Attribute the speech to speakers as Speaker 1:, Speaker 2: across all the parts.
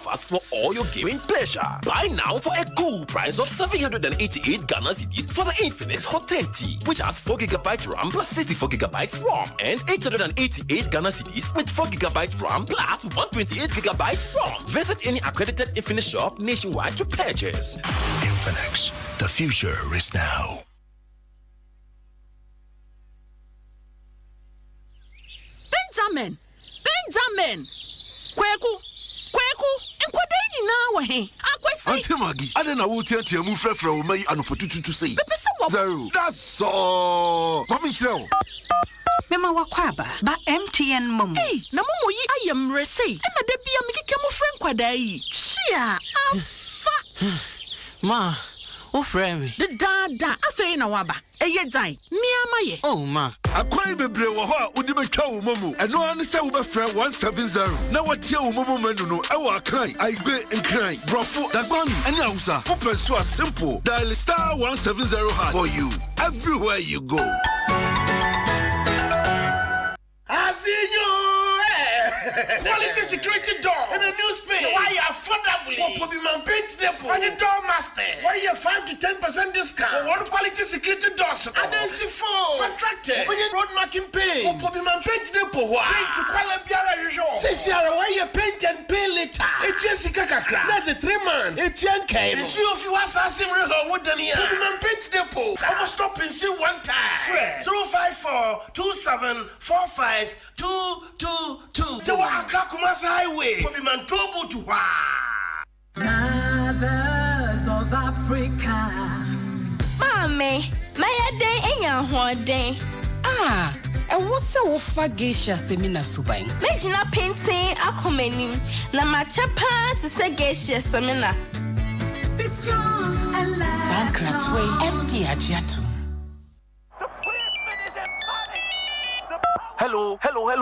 Speaker 1: offers for all your gaming pleasure. Buy now for a cool price of 788 Ghana cedis for the Infinix Hot 10T, which has 4GB RAM plus 64GB ROM, and 888 Ghana cedis with 4GB RAM plus 128GB ROM. Visit any accredited Infinix shop nationwide to purchase.
Speaker 2: Infinix, the future is now.
Speaker 3: Benjamin! Kweku! Nkwadai na wa he. Akwesi.
Speaker 4: Auntie Maggie, I don't know what you move from me and for to say. Zero. That's all. Mommy show.
Speaker 5: Mema wakwaba ba MTN mom.
Speaker 3: Hey, na momo yi ayem rese. E na da bia mekeke mo friend kwadai. Chia, afa.
Speaker 6: Ma, o friend me.
Speaker 3: The dada afei na waba. Eye jai. Miama ye.
Speaker 6: Oh ma.
Speaker 4: Akwai bebre wo ho a odi betwa wo momu. Eno an se wo be frɛ 170. Na watia wo momu menu no e wa kan. Aigbe nkran. Brofo dagbami ani awusa. Open so simple. Dial star 170 hash for you. Everywhere you go.
Speaker 7: Quality security door in a new space. Why you affordably? What be man paint depot? And the door master. Why you 5 to 10% discount? What quality security doors? Adensi phone. Contracted. When you road marking paint. What be man paint depot? Why? Paint to quality biara usual. Since you are why you paint and pay later. It's just kakra. That's a 3 months. It's yankai. See if you want something real wooden here. What be man paint depot? I must stop and see one time. 054 2745 222. So Accra Kumasi Highway. Put me man trouble to
Speaker 8: Mothers of Africa.
Speaker 9: Mame, my day in your hoarding.
Speaker 10: And what's the Offa Geisha Semina Subine?
Speaker 9: Majina painting a comedy. Na machapa to say Geisha Semina.
Speaker 8: Be strong and laugh.
Speaker 10: Bankratway, empty Ajiatu.
Speaker 1: Hello.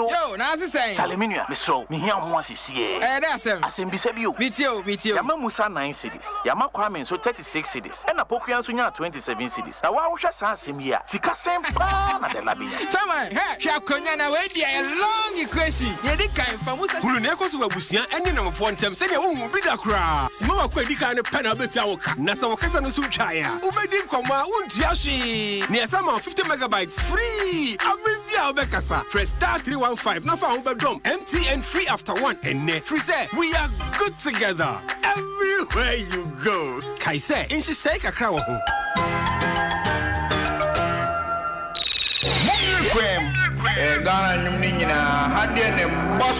Speaker 6: Yo, Nazi saying.
Speaker 1: Kalemania, Mr. Me here once is here.
Speaker 6: That's him.
Speaker 1: Asem bisebio.
Speaker 6: Meet you.
Speaker 1: Yama Musa 9 cities. Yama Kwame so 36 cities. And Apokuan Sunya 27 cities. Now why should Sansim here? Sika same pa na de labia.
Speaker 6: Chama, hey, Shakonya na we dia a long equation. Ye di kan fa Musa.
Speaker 11: Kuluneko so wabusia ene na mfo ntem se de wo bi da kra. Sima wa kwa di kan pe na betia wo ka. Na se wo kasa no so twa ya. Ubedi nkoma untia hwe. Ne sama 50 megabytes free. Abia obekasa. Press star 315. Now for Ubedom. MTN free after 1 and net. Free say we are good together. Everywhere you go. Kai say in she shake a crow.
Speaker 7: Ghana Numina had a boss.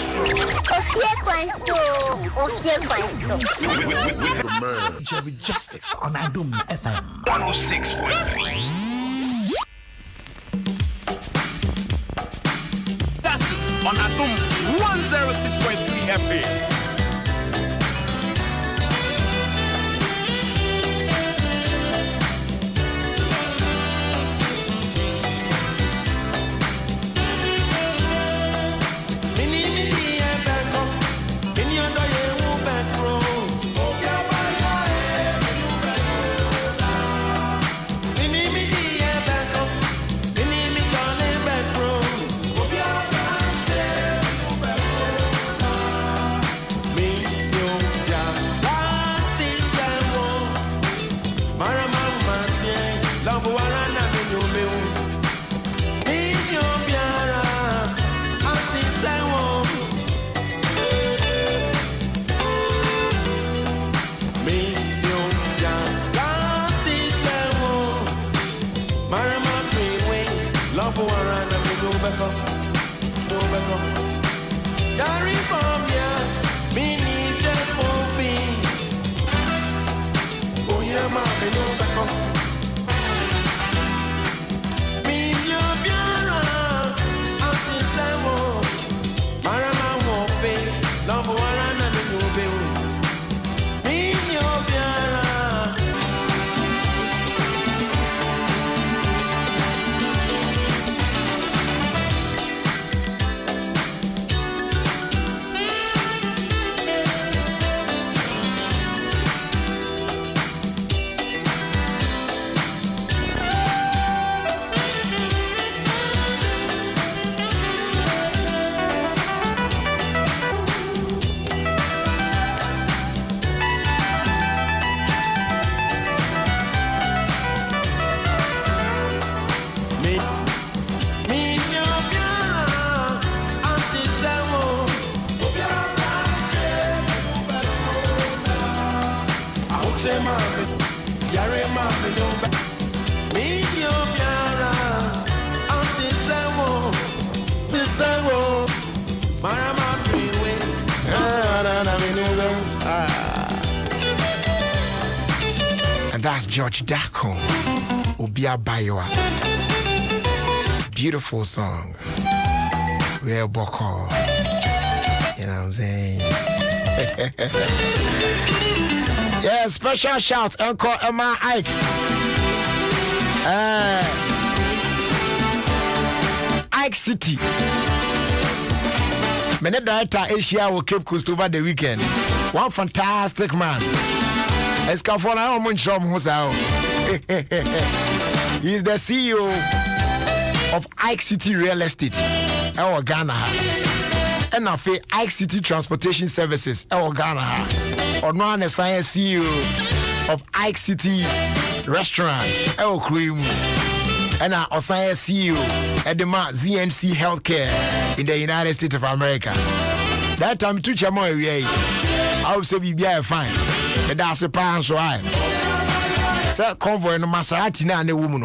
Speaker 12: Ofie Kwanso.
Speaker 2: Jerry Justice on Adom FM 106.3.
Speaker 11: On Adom 106.3 FM.
Speaker 12: And that's George Dako, Obia Bayoa. Beautiful song. Real Boko. You know what I'm saying? Yeah, special shout, Uncle Emma Ike. Ike City. Many director Asia will Cape Coast over the weekend. One fantastic man. Escafona Omunchom Husao. He is the CEO of Ike City Real Estate, our Ghana. And now for Ike City Transportation Services, our Ghana. Or no, the science CEO of Ike City Restaurant, our Cream. And now Osaya CEO at the ZNC Healthcare in the United States of America. That time to Chamo area, I would say be fine. But that's a pan so I. Sir, convoy no Maserati na ne woman.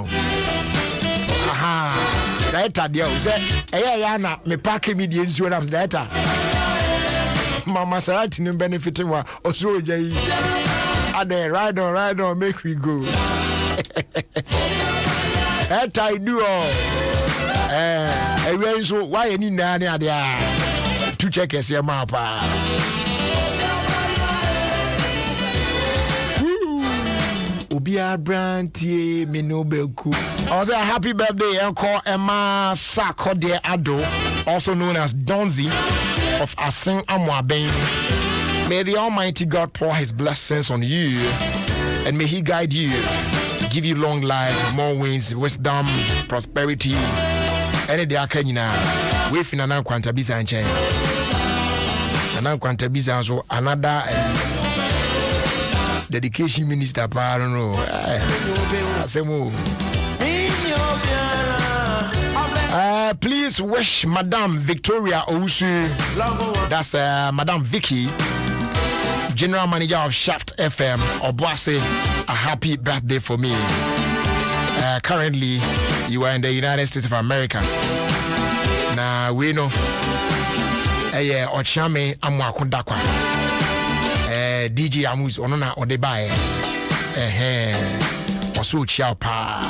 Speaker 12: Aha. That day I say, "Yana me park me the insurance data." Mama Maserati no benefiting wa also Jerry. Ade ride on, make we go. That I do all. So why any nani adia to check as your map. Ubia Branty Minobeku. Also, happy birthday, Uncle Emma Sako de Ado, also known as Donzi of Asin Amwaben. May the Almighty God pour his blessings on you, and may he guide you, give you long life, more wins, wisdom, prosperity. Any day I can wait in an Quantabisa and chain. An Quantabisa, so another dedication minister, I don't know. Please wish Madame Victoria Ousu, that's Madame Vicky, General Manager of Shaft FM, Obuasi, a happy birthday for me. Currently, you are in the United States of America. Now, we know, Ochame Amwakundakwa, DJ Amus, Onona Odebae, Osu Chiapa,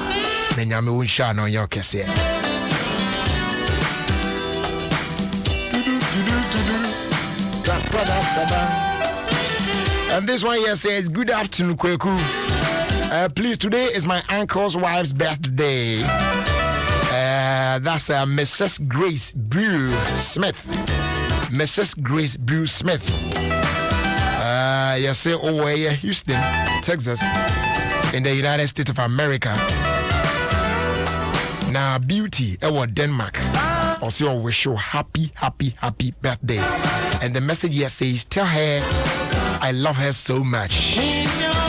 Speaker 12: Nenyame Unsha no Yokese. And this one here says, good afternoon, Kweku. Please, today is my uncle's wife's birthday. That's Mrs. Grace Brew Smith. Mrs. Grace Brew Smith. You say over here, Houston, Texas, in the United States of America. Now, Beauty, our Denmark. Also, wish you happy birthday. And the message here says, tell her I love her so much.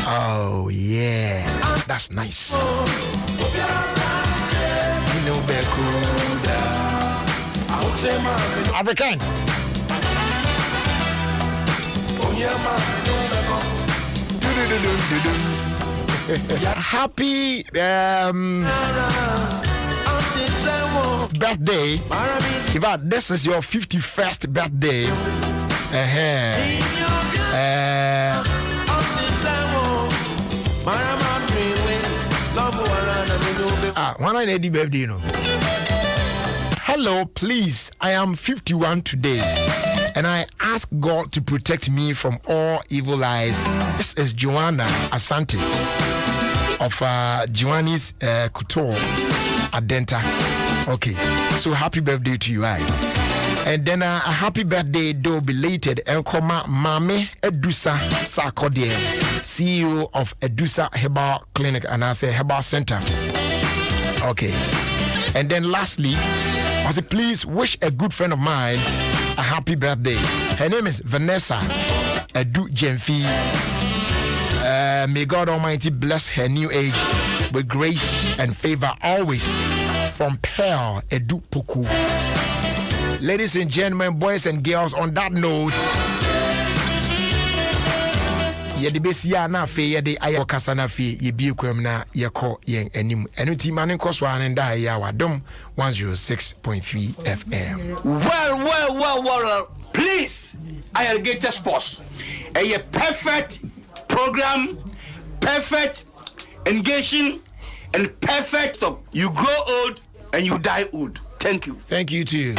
Speaker 12: Oh, yeah. That's nice. African. Happy birthday. In fact, this is your 51st birthday. When I need birthday, you know. Hello, please. I am 51 today, and I ask God to protect me from all evil eyes. This is Joanna Asante of Joannis Couture Adenta. Okay, so happy birthday to you, and then a happy birthday, though belated, Elkoma Mame Edusa Sarkodie, CEO of Edusa Herbal Clinic, and I say Herbal Center. Okay, and then lastly, I say please wish a good friend of mine a happy birthday. Her name is Vanessa Edu Jemfi. May God Almighty bless her new age with grace and favor always. From Pearl Edu Puku. Ladies and gentlemen, boys and girls, on that note, ye de besia na afi ye de ayo kasa na afi ye bi kwam na ye kɔ yen anim eno ti mane kɔso an da ya Adom 106.3 FM.
Speaker 13: Well, please, Irrigated Sports, a perfect program, perfect engaging, and perfect stop. You grow old and you die old. Thank you.
Speaker 12: Thank you too.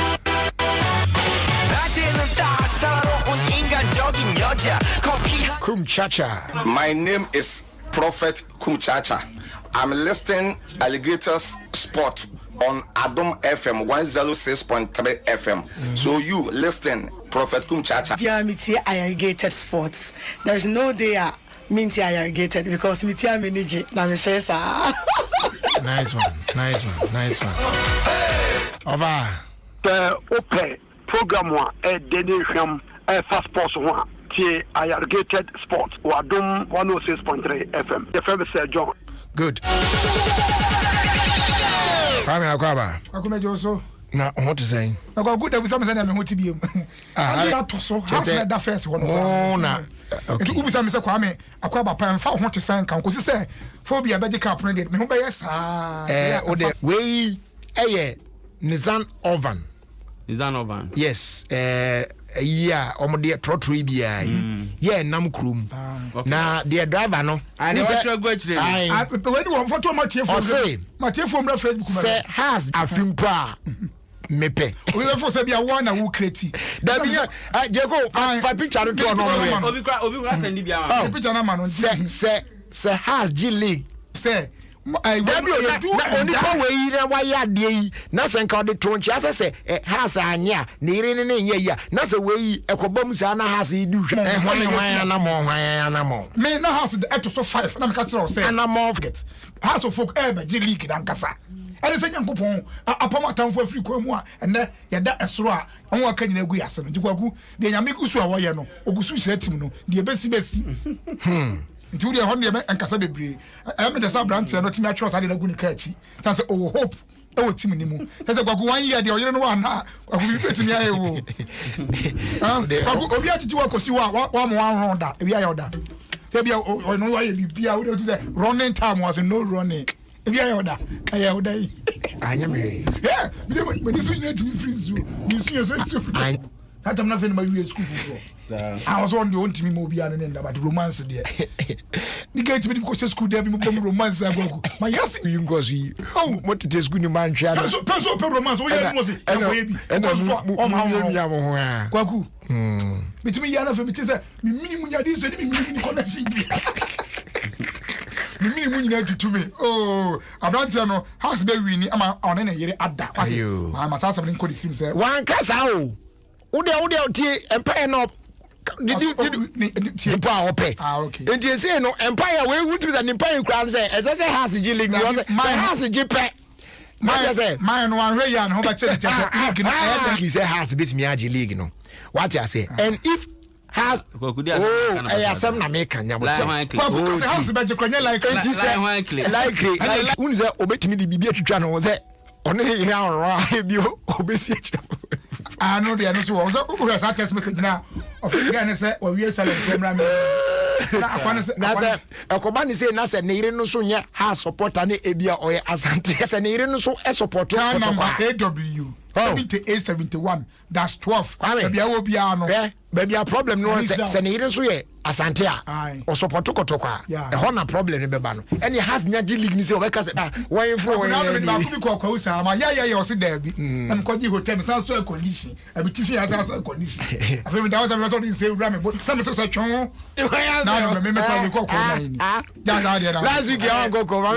Speaker 12: Kum Chacha.
Speaker 14: My name is Prophet Kum Chacha. I'm listing Alligators Sport on Adom FM 106.3 FM. So you listen, Prophet Kum Chacha.
Speaker 15: Yeah, Mitia Irrigated Sports. There's no day Mitia Irrigated because Mitia Miniji.
Speaker 12: Nice one. Over.
Speaker 16: The OPE program one Denisham Fast Sports one. Irrigated Sports or Adom 106.3 FM. The famous John.
Speaker 12: Good. Kwame
Speaker 17: Joso.
Speaker 12: Na what to say?
Speaker 17: I got good that we some say na me hoti biem. I got to so house that first one.
Speaker 12: Oh na.
Speaker 17: Okay. Ubi say me say Kwame akwaba pa mfa ho te san kan ko say phobia be dey cap no dey me ho be yes
Speaker 12: o de we Nizan oven. Yes. Yeah, omode trotro bia yeah nam krum na the driver no
Speaker 6: and what you go to
Speaker 17: I when you photo Matthew from Facebook
Speaker 12: say has afimpa mepe
Speaker 17: we for say bia one na wo kreti
Speaker 12: da bia jego fa picture no to no
Speaker 6: obi kra send bia
Speaker 17: picture na man no
Speaker 12: say has G League
Speaker 17: say
Speaker 12: I do only way na why dey na senka de tonchi asese has anya na ire ne ye na se we ekobam sa na has du hwan na mo
Speaker 17: me na house de eto so 5 na me ka tell say
Speaker 12: na mo forget
Speaker 17: house of folk be G League dan kasa ene se nyankopon apam atamfo afri kwa mu a ene ye da esoro a onwo aka nyina gu yase no jikwaku de nyame gusu a woye no ogusu hira tim no de besi nti wo de ho ne enkasa bebre me de sa brand no timi atwa sa de na gu ni ka achi ta se o hope e wo tim ni mu ta se kwaku 1 year de oyere no wa na kwaku bi betimi aye wo kwaku obi atiti wa kosi wa mo wan ronda e bi aye oda e bi o no wa ye bibia wo de tu say running time was no running e bi aye oda aye oda yi
Speaker 12: anya me
Speaker 17: yeah me so you need free so me so free Hatam na fen ma wi school for. I was on the own team mo bia na nda but romance there. Ni get me ko school there me bom romance agwaku. Ma yes
Speaker 12: you ngozi. Oh, mo tete school ni man twa.
Speaker 17: Person pe romance o ye mo se.
Speaker 12: And o ma ho a.
Speaker 17: Kwaku. Bitimi ya na fe mi te say mi minimum ya di so ni mi minimum connection. Mi minimum nyina tutu me. Oh, abrantia no house be wi ni ama on na yere ada. Ma sasa me ko di team say.
Speaker 12: Wan kasa o. Ude tie empire no did power ope
Speaker 17: okay
Speaker 12: and you say no empire we would be an empire crown say as I say has G League my has G pe my say
Speaker 17: my no one way and how about league
Speaker 12: no he say has be me G League no what you say and if has I some na make anya but
Speaker 17: house be kwanya like
Speaker 12: unze obetimi di bibia twitwa no say ono he ran bi obesi
Speaker 17: I know they are not so. Who has a text message now? Of again, say, or we are selling program.
Speaker 12: Nasa, a Kobani say, Nasa, Nirino Sunya has support an Ebia or Asante, as an Irino a support
Speaker 17: number AW 7871. That's 12. Maybe I will be on.
Speaker 12: Baby, a problem no Sanirino Suye, Asante, or support to Kotoka. A honor problem in Bebano. And he has Naji League, so because why for
Speaker 17: yeah, or sit there. I'm calling you hotel, so a condition. I be TV as a condition. I feel that was a result in say Rammy, but some such now remember
Speaker 12: last week I go
Speaker 6: try.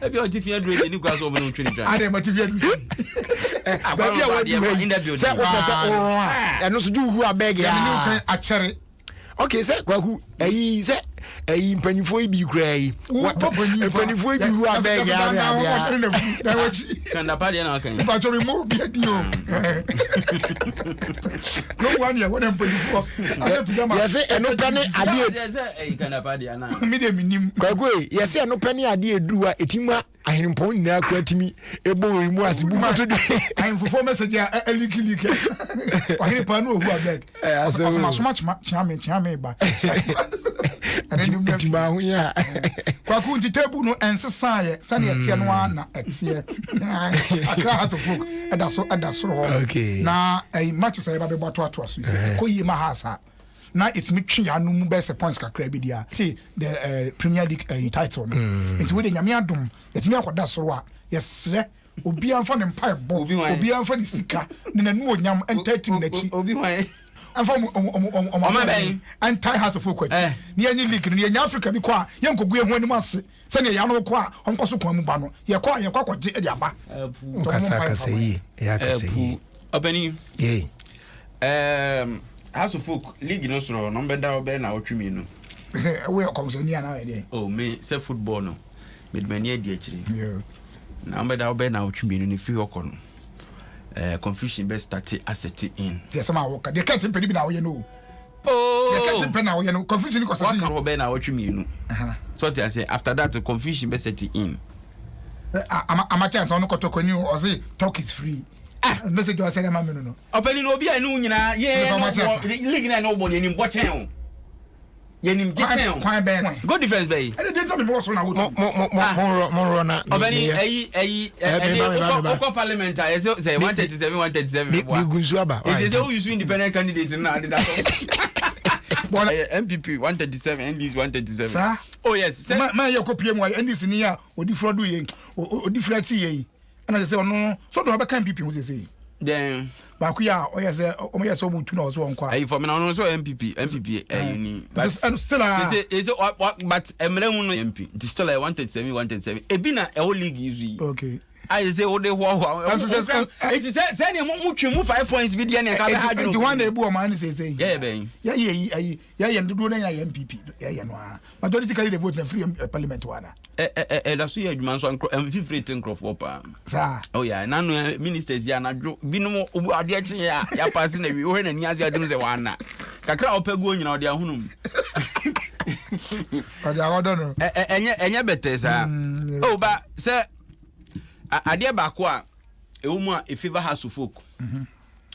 Speaker 6: Have you TV doing any class over no training try?
Speaker 17: I am a TV.
Speaker 12: And also do who are begging a cherry. Okay, say Kwaku, say ɛyi mpanyinfoɔ yi bi kura yi mpanyinfoɔ yi bi hu abɛɛ yɛ
Speaker 13: kandapa deɛ na wakan
Speaker 17: mpatwɔ mi mo bi adi o kurom wa neɛ wɔn mpanyinfoɔ ayɛ pijama
Speaker 12: yɛsɛ ɛno pɛ ne adeɛ
Speaker 13: sɛ kandapa deɛ na
Speaker 17: mi de mi nim
Speaker 12: kwakoe yɛsɛ ɛno pɛ ne adeɛ edu a etima ahempɔn nyinaa kɔ atimi ebo wɔn mu ase bu mato de
Speaker 17: ahemfofo message a eliki ɔhene pa no ohu abeg ɔsoma kyame ba ɛne nim na
Speaker 12: tima ho ya
Speaker 17: kwaku nti table no ɛnsesa yɛ sani ɛteɛ no na ɛteɛ akra hat of folk ɛda soro hɔ na matches a yɛba bɛbɔ ato aso sɛ kɔ yie ma ha asa na it's me twi anu mu best points kakra bi dia see the Premier League title no nti we de nyame adom yetimi akoda soro a yesre obi anfa ne mpa ebo obi anfa ne sika ne nanu onyam enta tim nachi
Speaker 13: obi hwan
Speaker 17: anfa o anti house of folk ne yenyi league ne yenyi Africa bi ko a yenkogu ehu anim ase se ne ya no ko a onkoso kwa mu ba no ye ko akwaje e de aba
Speaker 12: kasa yi ya kasa yi
Speaker 13: obani House of Folk League no soro no beda obe na otwemi no
Speaker 17: we komsoni ana we dey
Speaker 13: oh me say football no medmani adi akire na beda obe na otwemi no ne fi hoko no confusion be start asset in
Speaker 17: yes ma wo ka de can't pedi bi na wo ye no
Speaker 13: oh
Speaker 17: de can't pedi na wo ye no confusion ko start
Speaker 13: in what obe na otwemi no so I say after that confusion be set in
Speaker 17: ama chance on ko tokoni o say talk is free message was send am no
Speaker 13: openi no obi anu nyina ye league na no boni nim bochen o ye nim jiten o
Speaker 17: kwan be
Speaker 13: go defense be
Speaker 17: e dey tell me mo so na wo
Speaker 12: mo na
Speaker 13: openi ayi ko parliament a say 137
Speaker 12: mi gunsu aba
Speaker 13: is say who use independent candidate na ade that MPP 137 NDC 137
Speaker 17: sir
Speaker 13: oh yes
Speaker 17: man ye ko pie mu NDC ni ya odi frodo ye odi frati ye and I say no so do can MPP who say
Speaker 13: then
Speaker 17: bakuya o yes o me yes o mutu na o so nkwa
Speaker 13: ayi for me na no so MPP ni
Speaker 17: but still
Speaker 13: is but emre no MP it still 137 ebi na e whole league is
Speaker 17: okay
Speaker 13: I say o dey ho it is say ne mo twi mu 5 points bi dey na ka ha
Speaker 17: do 21 na ebu o man say
Speaker 13: yeah ben
Speaker 17: yeah ndudu na ya MPP yeah no majority carry the vote na free parliament wana
Speaker 13: da so ya adwuma so free think of pa
Speaker 17: sa
Speaker 13: oh yeah na no ministers ya na dwo binom ade achi ya pass na wi o na ni ase adum se wana kakra opagu nyina ode ahunum
Speaker 17: ode awodo no
Speaker 13: enye betesa oh ba say ade ba ko a ewumu a favor House of Folk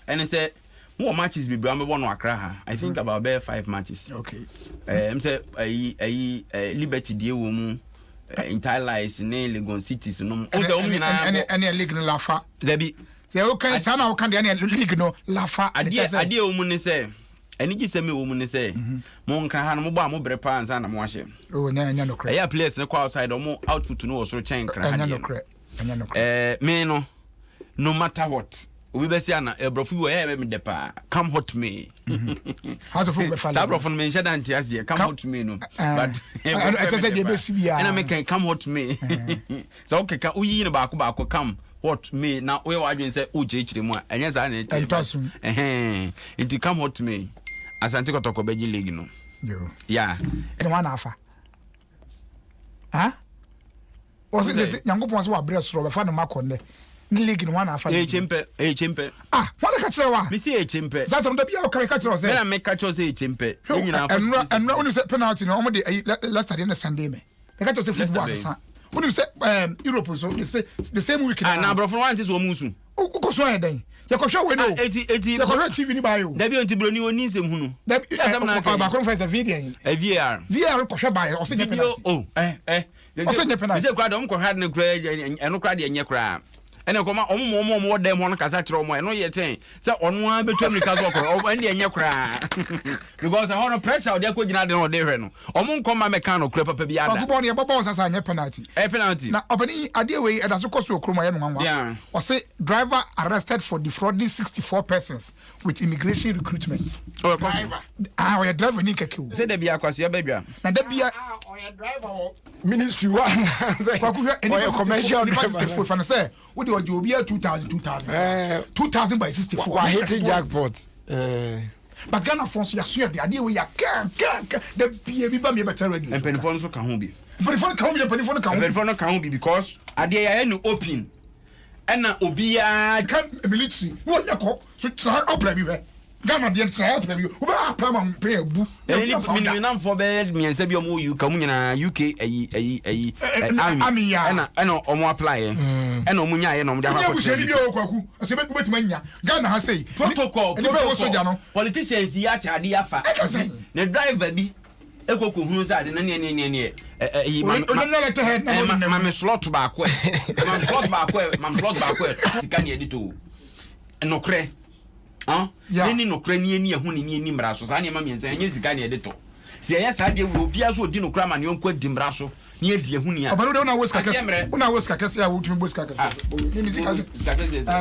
Speaker 13: and say more matches be brambe no akra ha I think about 5 matches
Speaker 17: okay
Speaker 13: say Liberty die wo mu entire lies ne Legon cities no o say
Speaker 17: any league no lafa
Speaker 13: debi
Speaker 17: say o kan sana o kan de any league no lafa
Speaker 13: ade wo mu ne say eni gi se me wo mu ne say mo nkra ha no mo ba mo bre pa ansa na mo ahye
Speaker 17: o nya no credit
Speaker 13: ya players ne kwa outside o mo output no wo so chen nkra ha
Speaker 17: no credit
Speaker 13: me no matter what we be say na ebrofu we me de pa come hot me
Speaker 17: House of Folk be
Speaker 13: follow sabrofu me nche dan tiase come hot me no but
Speaker 17: I just say dey be sibia
Speaker 13: and I make come hot me so okay ka uyi ne ba ko come hot me na we wa adwen say uche chire mu enye za na it come hot me asante kotoko beji league no
Speaker 17: yo
Speaker 13: yeah
Speaker 17: ene wana afa o se nyankopon so wa bress ro be fa no makonde ni league no wana afa
Speaker 13: chempe
Speaker 17: wala ka kire wa
Speaker 13: me see chempe
Speaker 17: sasa ndo bia o ka kire say
Speaker 13: me na me ka kire chempe
Speaker 17: nyina enra onu se penalty no omo de last day na Sunday me ka kire say football asasa onu se Europe so the same week
Speaker 13: na bro for one is wo musu
Speaker 17: ko so en den ya ko hwe we no ya ko hwe TV ni ba yo
Speaker 13: da bi onti bro ni oni nsem hu no
Speaker 17: da ba ko fa video VR ko hwe ba o se penalty
Speaker 13: oh
Speaker 17: o se penalty
Speaker 13: ze kwa dom ko hard ne kra eno kra de enye kra ene ko ma omo dem ho no kasa kire omo eno ye ten se ono a betu America so ko ene enye kra because I no pressure de ko gina de no de hwe no omo nko ma meka no kra papa bi ada
Speaker 17: ko bo ne bobo sasa enye penalty
Speaker 13: penalty
Speaker 17: na obani ade we e da so koso okro ma ye no nwanwa o say driver arrested for defrauding 64 persons with immigration recruitment
Speaker 13: driver
Speaker 17: o ya driver ni keke o
Speaker 13: say da bia kwaso ya badwa
Speaker 17: na da bia
Speaker 15: o ya driver o
Speaker 12: ministry one
Speaker 17: kwa ku any commercial driver for fan say we dey obi 2000 by 64
Speaker 12: wa hitting jackpot
Speaker 17: but Ghana France ya so the idea we ya can the be ba me better radio
Speaker 13: and penifon so ka ho bi
Speaker 17: penifon ka ho bi
Speaker 13: because idea ya no open ena obia
Speaker 17: kan military wo yakọ so try opera bi we Ghana dey try opera bi wo ba pam pay abu
Speaker 13: ni nam for bed me nsa bi omo yu ka mu nyina UK army ena omo apply ena omo nya ye no mo dey
Speaker 17: akọ ko bi o kwaku ase be betuma nya Ghana ha say
Speaker 13: protocol politicians ya chade afa ne driver bi ekoko hunu za de na ne mam slot ba ko mam slot ba ko sika ne edito nokre ni nokre ni ehunu ni mra so sa ne mam yensa nye sika ne edito se ya sa de wo bia so odi nokra ma ne onko di mra so ni edi ehunu ya
Speaker 17: obaro de una weska kese ya wo tumi weska kese ni musical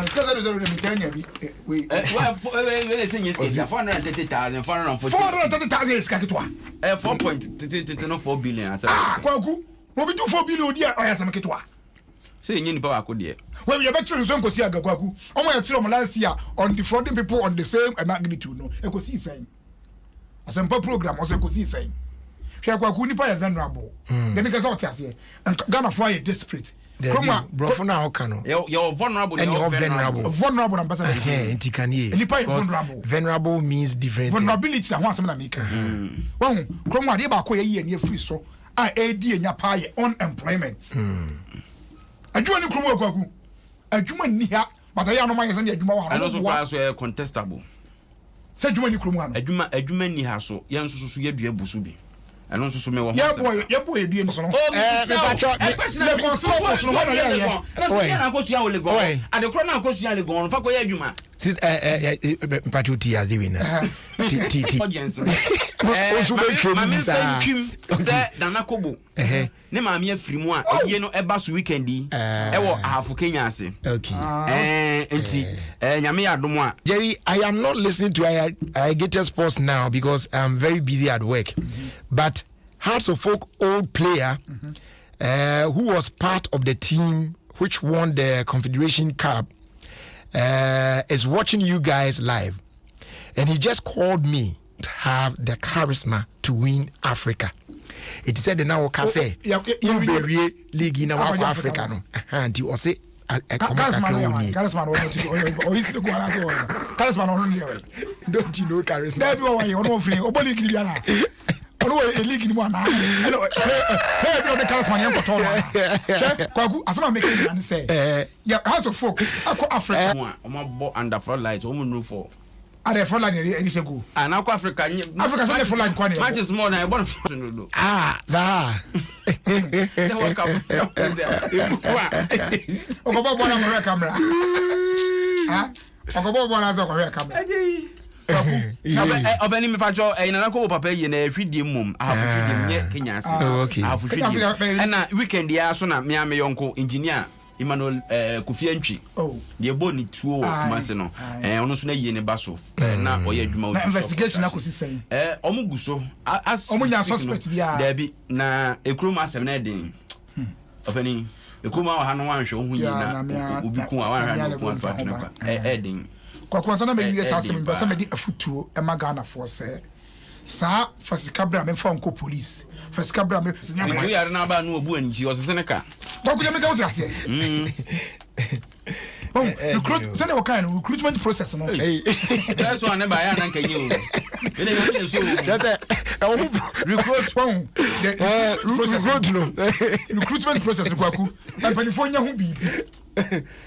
Speaker 17: ska zero de mitanya bi we
Speaker 13: say yes
Speaker 17: 430,000 ska kitwa
Speaker 13: 4.4 billion asa
Speaker 17: kwaku wo bi 4 billion dia oya sam kitwa
Speaker 13: say nyi nipa wako de
Speaker 17: we be better so nkosi aga kwaku omo ya tire omo last year on defrauding people on the same magnitude no ekosi sen asempa program ose ekosi sen hwe kwaku nipa ya vulnerable dem because what you say Ghana for you desperate
Speaker 12: brofo na hoka no
Speaker 13: you're vulnerable and
Speaker 12: you're vulnerable
Speaker 17: and person
Speaker 12: intikanie
Speaker 17: nipa vulnerable
Speaker 12: vulnerable means different
Speaker 17: vulnerability na ho asem na make won kromo ade ba ko ye ne free so a edi enya pa ye unemployment adwuma ni kromo kwaku adwuma ni ha but ya no ma yesa ni adwuma wa
Speaker 13: ha no so kwa so contestable
Speaker 17: se adwuma ni kromo ha no
Speaker 13: adwuma ni ha so ye nso so ye dua busu bi ano nso so me wo
Speaker 17: ya boy edie nso no
Speaker 13: me pacho le consider post no na ya na ko suya ole go ade kro na ko suya le go fa ko ya adwuma
Speaker 12: pacho ti aziwi na ti
Speaker 13: audience ma me say twim se dana kobo ne ma me afiri mu a ye no eba so weekend yi e wo ahafu Kenya ase enti nyame ya dom a
Speaker 12: Jerry, I am not listening to Alligator Sports now because I'm very busy at work. But Hearts of Folk old player who was part of the team which won the Confederation Cup is watching you guys live, and he just called me to have the charisma to win Africa. It said now say you be league in Africa no and you say don't you know charisma?
Speaker 17: Ono e league ni mo ana no e do the charisma yan koto no kwaku asema make me an say ya House of Folk akọ Africa
Speaker 13: omo bo under front light omo no for
Speaker 17: are front line any say go
Speaker 13: ana akọ Africa
Speaker 17: say front line kwa ne
Speaker 13: match is more na e bon front no do
Speaker 12: za
Speaker 13: they work up
Speaker 17: ogobo bo na mo camera ogobo bo na zo ko camera
Speaker 13: obani me pacho na ko papa ye na hwidie mum ahafhwidie nye Kenya ase ahafhwidie na weekend ya so na me yonko engineer Emmanuel Kofi Antwi de boni tuo mase no ono so na yie ne baso na oya adwuma o
Speaker 17: investigation na kosi sen
Speaker 13: omuguso as
Speaker 17: omunya suspect bia
Speaker 13: da bi na ekrom asem na den obani ekrom a ha no wanhwe ohun yi na obi ku a wanhwe no ku afa na den
Speaker 17: kwa kwanza na me US asem be se me di afutuo e magana for se sa fasikabra me fa nko police fasikabra me
Speaker 13: sinya mo yare na ba no obu anji osese ne ka
Speaker 17: kwa kuja me ka ase recruitment process no
Speaker 13: that's one na ba ya na nka ye o ele ye so
Speaker 17: recruitment process kwaku California hu bibi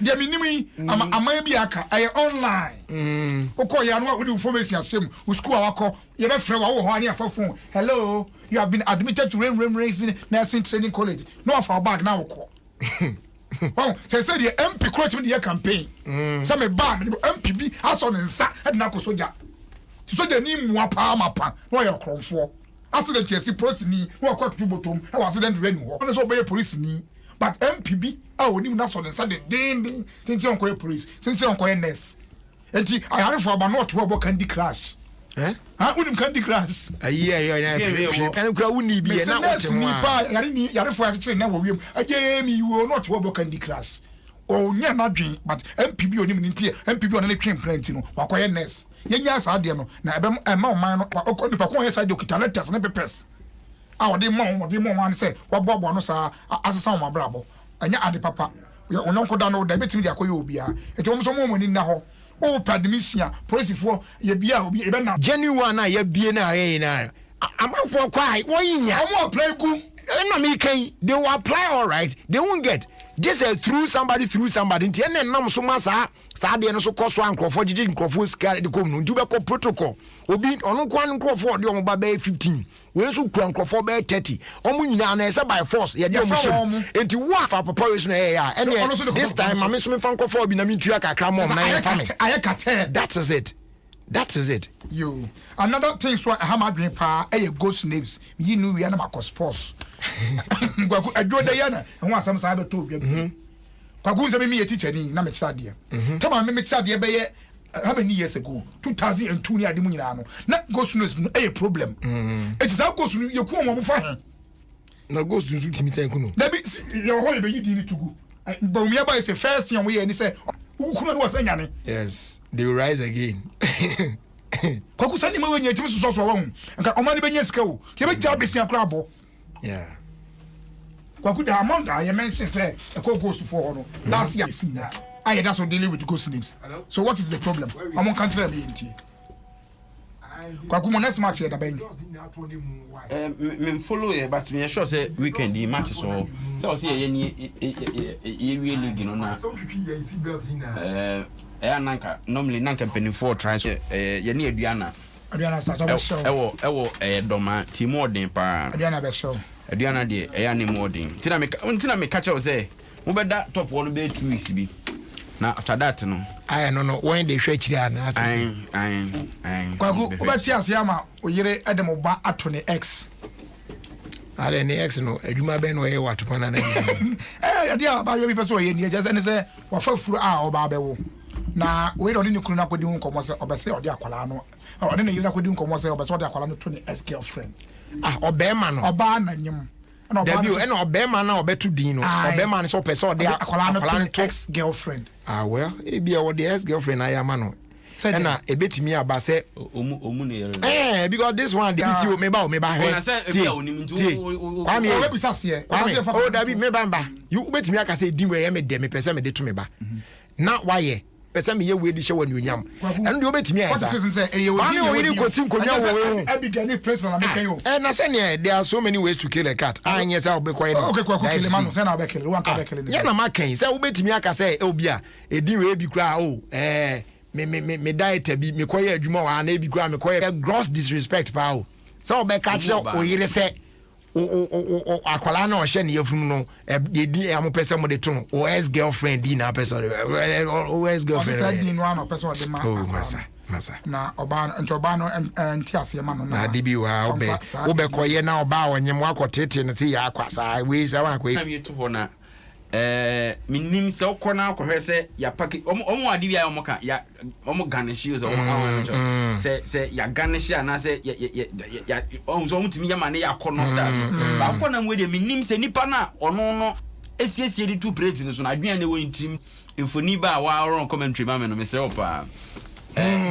Speaker 17: dia minimi ama bi aka ay online okọ ya no we information asem school awakọ ye be frɛ wa wo ho ani afafo hello you have been admitted to raising nursing training college no afa bag na wokọ oh say the MP quote me the campaign say me bag MP bi aso ne nsa e na ko soja ni mu apa mapa no ye kronfo accident yesi police ni no akwa tutu botom e accident renu ho no so be police ni but MPB oni na so nsa de ding tinti on ko police tinti on ko nurse enti ayare for about not wo Candy Crush unim Candy Crush
Speaker 12: kan kura wuni bi na
Speaker 17: o se ni pa yare for ya kire na wo wiem aje mi wo not wo Candy Crush o nya na dwen but MPB onim ni pie MPB on na twin plenty no wakoye nurse yenya sa ade no na ebe ma man no nipa ko ye side okita letters na papers a ode mo man say wabobo no sa asesa mo brabo anya ade papa ononko da no da betimi de akoye obi a eti mo so mo ni na ho o padmisia police ye bia obi ebe na
Speaker 12: genuine na ye bie na aye na amafo kwai wo yinya
Speaker 17: omo apply ku
Speaker 12: na me kan they will apply all right they won't get just through somebody nti ene nam so ma saa de no so koso ankrofo gigi nkrofo ska de kom no ndu be ko protocol obi ono kwan nkrofo de omo ba be 15 we so kwan nkrofo be 30 omo nyina na ese by force ye de omo shim enti wo afa papa we so na ya ene this time mame so me fan nkrofo bi na me ntua kakra mo na ye family
Speaker 17: ayeka 10
Speaker 12: that is it
Speaker 17: you another thing so ha ma dwen pa ghost names you know we na makos sports gwaku adwoda ya na ho asam sa be to bia kwaku nse me teacher ni na me kira de tama me kira de be ye how many years ago 2002 ni ade mu nyina no na ghost names no problem it is how ghost you ku mo fa he
Speaker 12: na ghost nzu timi tan ku no
Speaker 17: na bi your whole be yidi ni tugu but we buy say first thing we ni say ukuna no wasanyane
Speaker 12: yes they will rise again
Speaker 17: kwaku sani ma wenye timi so wa hu nka omani benye sika wo ke be ja besia kra bo
Speaker 12: yeah
Speaker 17: kwaku the amount I mention say a ghost for no last year seen that I that's what dealing with ghost names. So what is the problem? I'm on country me enti kwaku mo next match here da ben
Speaker 13: me follow here but me sure say weekend the match so say ye league no na nanka normally nanka penny 4 tries ye ne aduana
Speaker 17: start up show
Speaker 13: ewo doma team odin pa
Speaker 17: aduana be show
Speaker 13: aduana de ne modin tina me catch you say mo beda top one be 2 weeks bi na after that no
Speaker 12: I no when they hwe chiri ana
Speaker 17: kwaku obati asiama oyire Adom ba ato ne X
Speaker 12: ale ne X no adwuma be no ye watopa na na
Speaker 17: dia ba yo bi peso ye ni just say wa fa furu a oba bewo na we do ni kunu na kodi nkomo se obese odi akwala no odi ne yira kodi nkomo se obese odi akwala no to ne ex girlfriend
Speaker 12: obema no
Speaker 17: oba na nyim
Speaker 12: na debut eno obema na obetu din no obema ne so pese odi akwala no to
Speaker 17: ex girlfriend
Speaker 12: well e bia odi ex girlfriend ayama no na ebetimi aba se
Speaker 13: omu ne
Speaker 12: because this one the BTO me ba
Speaker 13: na say e bia onim ntu
Speaker 12: kwame
Speaker 17: o be sase
Speaker 12: o dabi me ba you betimi aka say din we ye me de me pese me de to me ba na why pese me ye we di hye wani onyam eno de obetimi esa
Speaker 17: citizen say e ye
Speaker 12: we ori kosi nkonya wo we
Speaker 17: Abigail president na make you
Speaker 12: na say there are so many ways to kill a cat anya say obekwa no
Speaker 17: okay kwaku kill man say na obekele wan ka obekele ni
Speaker 12: ya na makan say obetimi aka say obi a edin we bi kra me diet bi me koye adwuma wa na bi kra me koye gross disrespect pa o so obeka kire o yire say o akwala na o hye ne yafum no edi amopese mo de to no o ex girlfriend di na pese o ex girlfriend
Speaker 17: o say di no an pese o de ma
Speaker 12: masa
Speaker 17: na oba no nti ase ma no
Speaker 12: na de bi wa obe koye na oba onyem akotete ne ti ya akwasa we say wa koye
Speaker 13: na mi to ho na minim se okona akohwe se ya paki omo ade bia omo ka ya omo ganeshi o se ya ganeshi ana se ya omo timi ya mane ya kono star ba kona mu de minim se nipa na ono no esiesie di two plate no so na adwen na wo ntim infoni ba wa ron commentary ma me no me se opa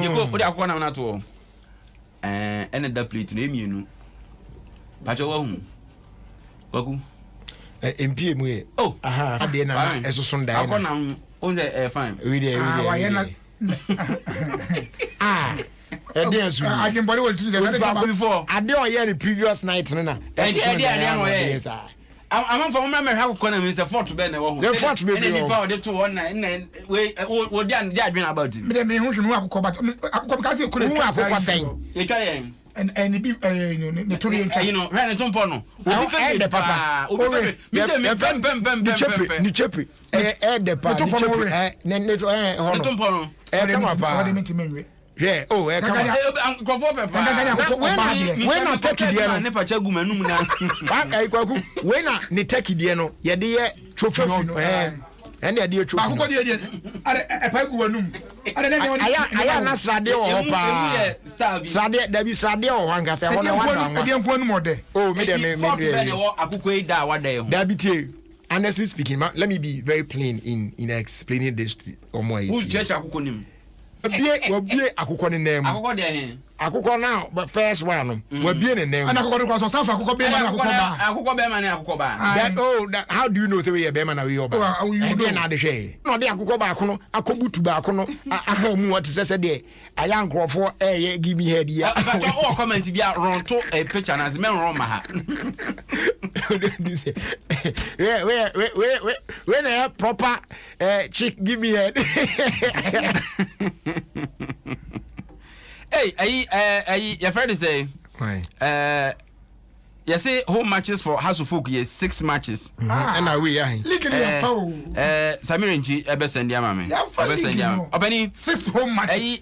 Speaker 13: yeko odi akona na to ene da plate no emienu ba jo wa hu kwaku
Speaker 12: MP mu e ade na eso so ndai
Speaker 13: akona on the fine
Speaker 12: we dey ade asu
Speaker 17: I can body will do that
Speaker 12: before ade o ye the previous night no na
Speaker 13: ade no ye I'm from my how corner me say fort be na wo ho
Speaker 12: the fort be
Speaker 13: any power dey to one na we dey adwen about it
Speaker 17: me dey me hu hwe akokọ but akokọ ka say kure
Speaker 12: akokọ sen
Speaker 13: e twa yen
Speaker 17: and be ne to
Speaker 13: you know when it on
Speaker 12: the papa
Speaker 13: me say me pem
Speaker 12: ni chepe the papa
Speaker 17: ne
Speaker 12: to
Speaker 17: no
Speaker 12: come up
Speaker 17: what mean me
Speaker 12: yeah come
Speaker 13: on kwafo papa
Speaker 12: when na take die no
Speaker 13: ne pacha gu manum na
Speaker 12: kwaku when na ne take die no ye de ye trophy no ene de trophy
Speaker 17: akokọ de are pa gu wanum
Speaker 12: aya na srade o pa srade da bi srade o hanga se ho na wa
Speaker 17: de nko anum ode
Speaker 12: oh me de me
Speaker 13: akokọ e da wa da e ho
Speaker 12: da bi tie honestly speaking, let me be very plain in explaining this to Omo.
Speaker 13: Who church akukonim?
Speaker 12: Wabie akukọ ne nam.
Speaker 13: Akukọ de hen.
Speaker 12: Akukọ now, but first one, wabie ne nam.
Speaker 17: And akukọ so safa akukọ be man akukọ ba.
Speaker 13: Akukọ be man akukọ ba.
Speaker 12: That how do you know say we be man na we oba? You dey na de hwe. No de akukọ ba kono, akobutu ba kono, aha mu what say de aya nkrofo give me head ya.
Speaker 13: But all comment bi a ronto a picture na ze men ron ma ha.
Speaker 12: When a proper chick give me head.
Speaker 13: Hey, your friend is say, you say home matches for House of Folk, yes, 6 matches.
Speaker 12: And are we?
Speaker 13: Samir Nji, Ebesendi Amame. Ebesendi Amame.
Speaker 17: 6 home matches.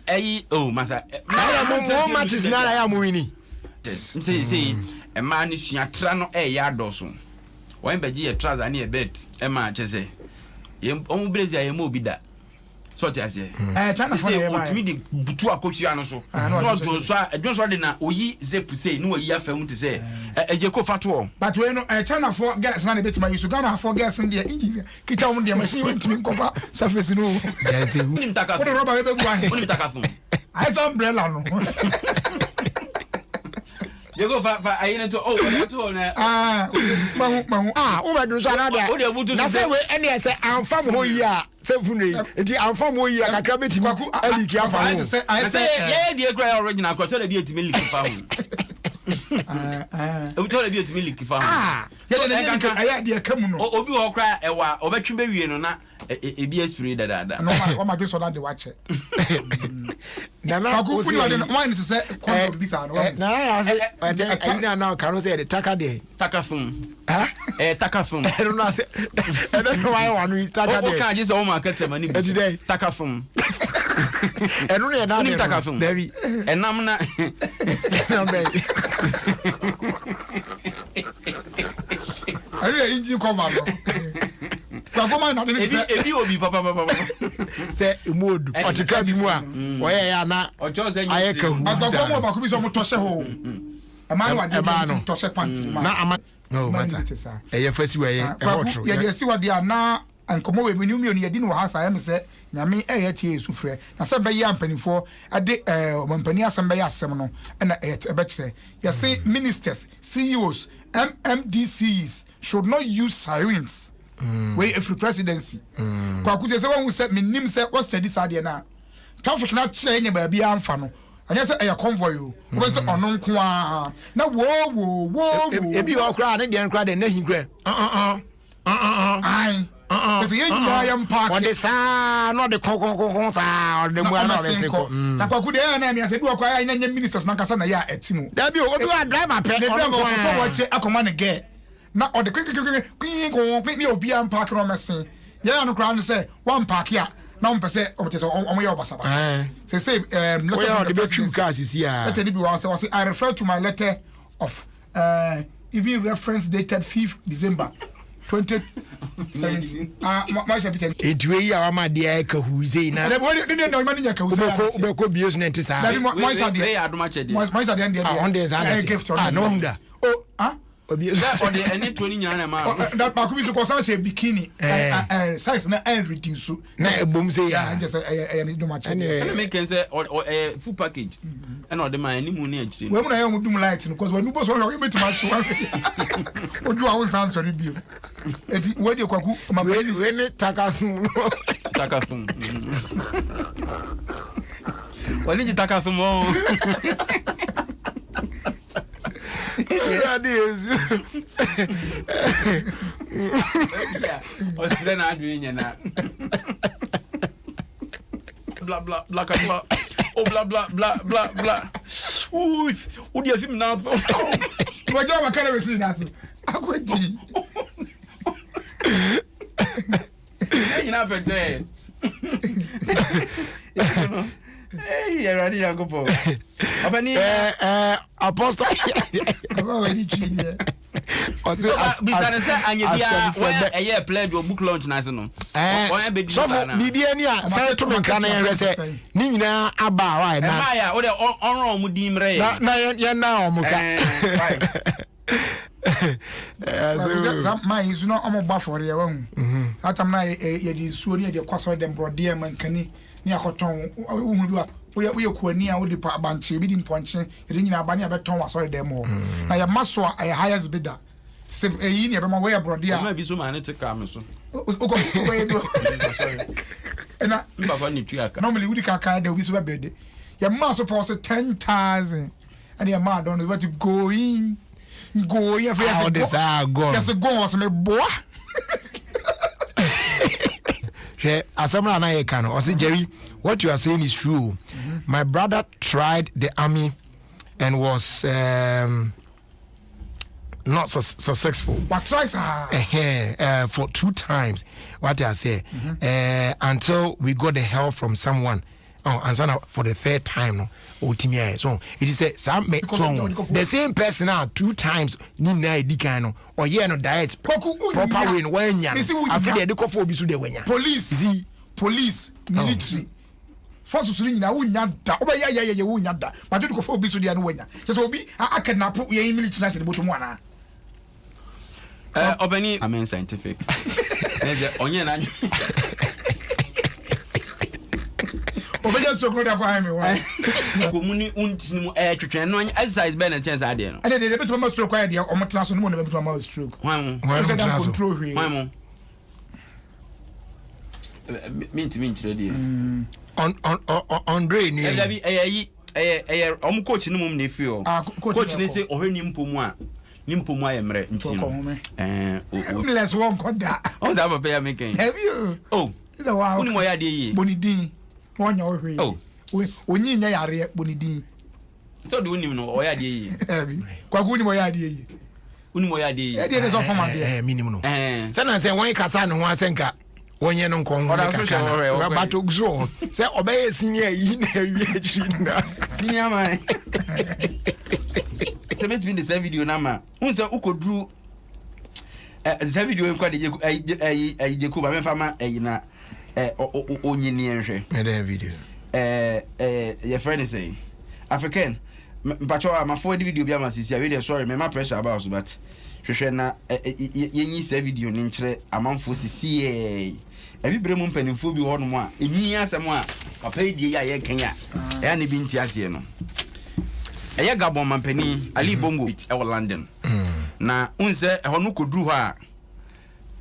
Speaker 13: Oh, Masa.
Speaker 12: Home matches now I am winning.
Speaker 13: Say, a man is Yatrano, yard also. When Beji a trouser and a bet, Emma, Chese. Omu Brezia, a mobida. So I say, China for me the Butua Cochiano so. No, Jones Ordina, Oyi Zep say, no, ye film to say, a Jaco Fatuo.
Speaker 17: But when China for gas and a bit my Uganda for gas in the engine, Kitam the machine went to cover surface. No, I saw umbrella.
Speaker 13: You go for I to
Speaker 12: do so na say we any say amfam ho yi a sefunu enti amfam ho yi a kakra betimi aliki afa ho
Speaker 17: I say
Speaker 13: yeah the great original kwatcho na bi etimi liki fa ho we told you etimi liki fa ho
Speaker 17: yeah the kamu no
Speaker 13: obi ho kra ewa obetwe bewie no na ebi esprit dada
Speaker 17: no ma do so that the watch
Speaker 12: na na
Speaker 17: ko si why need to say kondo bisa no
Speaker 12: na I say I now can say the
Speaker 13: takafum takafum
Speaker 12: I don't know say I don't know why one taka there
Speaker 13: o ka just o ma ka trema ni takafum
Speaker 12: enu ne na
Speaker 13: takafum
Speaker 12: David
Speaker 13: enam na
Speaker 17: are engine cover no Kakoma na dey say
Speaker 13: ebi obi papa
Speaker 12: say mood otika bi mu a oye ya na aye ka hu
Speaker 17: Kakoma ba ko bi so mo tose ho e ma wa dey tose pant
Speaker 12: na ama no matter eye fasi we e hotro
Speaker 17: ye dey si wa dey na ankomo we mi ni ye di no ha sa ya me say nyame eye tie esu frɛ na sɛ bɛ ya mpanifo ade ɔmpani asɛm bɛ ya asɛm no na ebe kyerɛ ye say ministers CEOs MMDCs should not use sirens wey every presidency kwa ku say won say minim say what study sade na traffic na kyerɛ nya ba bia amfa no anya say e convoy o wo say ono nko a na wo
Speaker 12: ebi o kra ne de nkra de na hinkra
Speaker 17: ai because ye nyina yam park
Speaker 12: on the sa no de kon sa on the mu na se ko
Speaker 17: na kwa ku de na mi ase bi o kwa ya nya ministers na kasa na ya atimu
Speaker 12: da bi obi wa driver pe
Speaker 17: the driver ko wache akoma ne ge na o de kwin ni obi am park no mesen ya no kra no say one park ya na on pese o te say o ya obasa basa say
Speaker 12: letter of the best cars is here
Speaker 17: letter ni bi wa say I refer to my letter of even reference dated 5th December 2017 ma sha bitan
Speaker 12: etwe yi awa ma de ka hu zei na
Speaker 17: na de no mani nya ka hu zei
Speaker 12: be ko bios ne ntisa
Speaker 17: na ma sha de ma sha de
Speaker 12: on de za na no hunda
Speaker 17: obi
Speaker 13: that on the any 20 nyana na ma
Speaker 17: that ba ku bi so ko say bikini size na reduce
Speaker 12: na ebom say
Speaker 17: ya just any do match
Speaker 13: na make say full package and all the man ni mu na agire
Speaker 17: we mu na you do light because when you boss we meet match one oju awon sound sorry bi eti we dey kwaku ma
Speaker 12: we ne takafum
Speaker 13: wali ji takafum o
Speaker 12: that is
Speaker 13: o se na adwi nyana blah blah blah blah oh blah blah blah blah blah ooh o dia film na so
Speaker 17: wo jo ma kare we si na so akwati
Speaker 13: nyina fete hey yaradi yangopo abani
Speaker 12: apostle
Speaker 17: aba ni chiye
Speaker 13: bisane se anye bia we eye play your book launch na se no
Speaker 12: on be so for bibia ni a say to me kan na yen se ni nyina aba wa na
Speaker 13: ma ya o de onron mu di mre
Speaker 12: na yen na o mu ka
Speaker 17: My is not on my buffer. Atam na ye suo ni de kwaso de brode man kani ni akoton we kwani a wo de pa banche bi di mponche ye nyina ba ni abeton wa sorry dem ho na ye maso a highest bidder se eyi ni be ma we brode a
Speaker 13: ma bi so ma ne te ka me so
Speaker 17: we do na
Speaker 13: baba ni tuaka
Speaker 17: normally we di kaka de obi so be de ye maso pause 10,000 and your man don't know what to go in if yes go was me boy
Speaker 12: Asamra na yekano o say Jerry, what you are saying is true. My brother tried the army and was not successful.
Speaker 17: What tries
Speaker 12: for 2 times. What I say until we got the help from someone. Oh, and so for the 3rd time, no. So it is the same person now 2 times. Nina Dikano or no diet proper way in Wenya. After the coffee will be to the Wenya.
Speaker 17: Police, military. Force to na wunya da. Oba ya wunya da. But you go for obi so dia no Wenya. Just obi I kidnap ye military na se the bottom ana.
Speaker 13: Obani I mean scientific. Onye na
Speaker 17: Obeja so crowd kwa me wa.
Speaker 13: Komuni untinu twetwe no exercise be na chance ade no.
Speaker 17: And they bit ma stroke kwa dia o motena so no na bit ma stroke.
Speaker 13: Wan
Speaker 17: control here.
Speaker 13: Wan minti ready.
Speaker 12: Andre ni.
Speaker 13: Om coach no mum na fi o. Coach ni say ohani mpomu a ni mpomu aye mre ntino.
Speaker 17: Let's one koda.
Speaker 13: O za papa ya making.
Speaker 17: Have you?
Speaker 13: Oh.
Speaker 17: Is a wow.
Speaker 13: Uni mo ya de yi.
Speaker 17: Bonidin. One your way. Oh. Onyi nya yare bonidin.
Speaker 13: So do uni no o ya de yi.
Speaker 17: Kwa uni mo ya de yi.
Speaker 13: Uni mo ya de yi.
Speaker 17: E de so form de.
Speaker 12: Minimum no. Say na say wan kasa no ho asenka. Wonye no nkon ho kaka na. Ba to gzo. Say obey senior yi na wi agiri na.
Speaker 13: Senior man. Te met bin the video na ma. Unse ukodru the video en kwa de je ku ba me fama na onyini enhwe.
Speaker 12: The video.
Speaker 13: Your friend is saying African mpacho ma forward video bi ama sisi we dey sorry me ma pressure about so but hwehwe na yenyi se video ni nkyere amanfo sisi ebi bre mu mpanimfo bi ho no mu a enyi asem a papa die ya ye kan ya ne bi nti ase no eye Gabon mampani Ali Bongo e London na unse ho no koduru ho a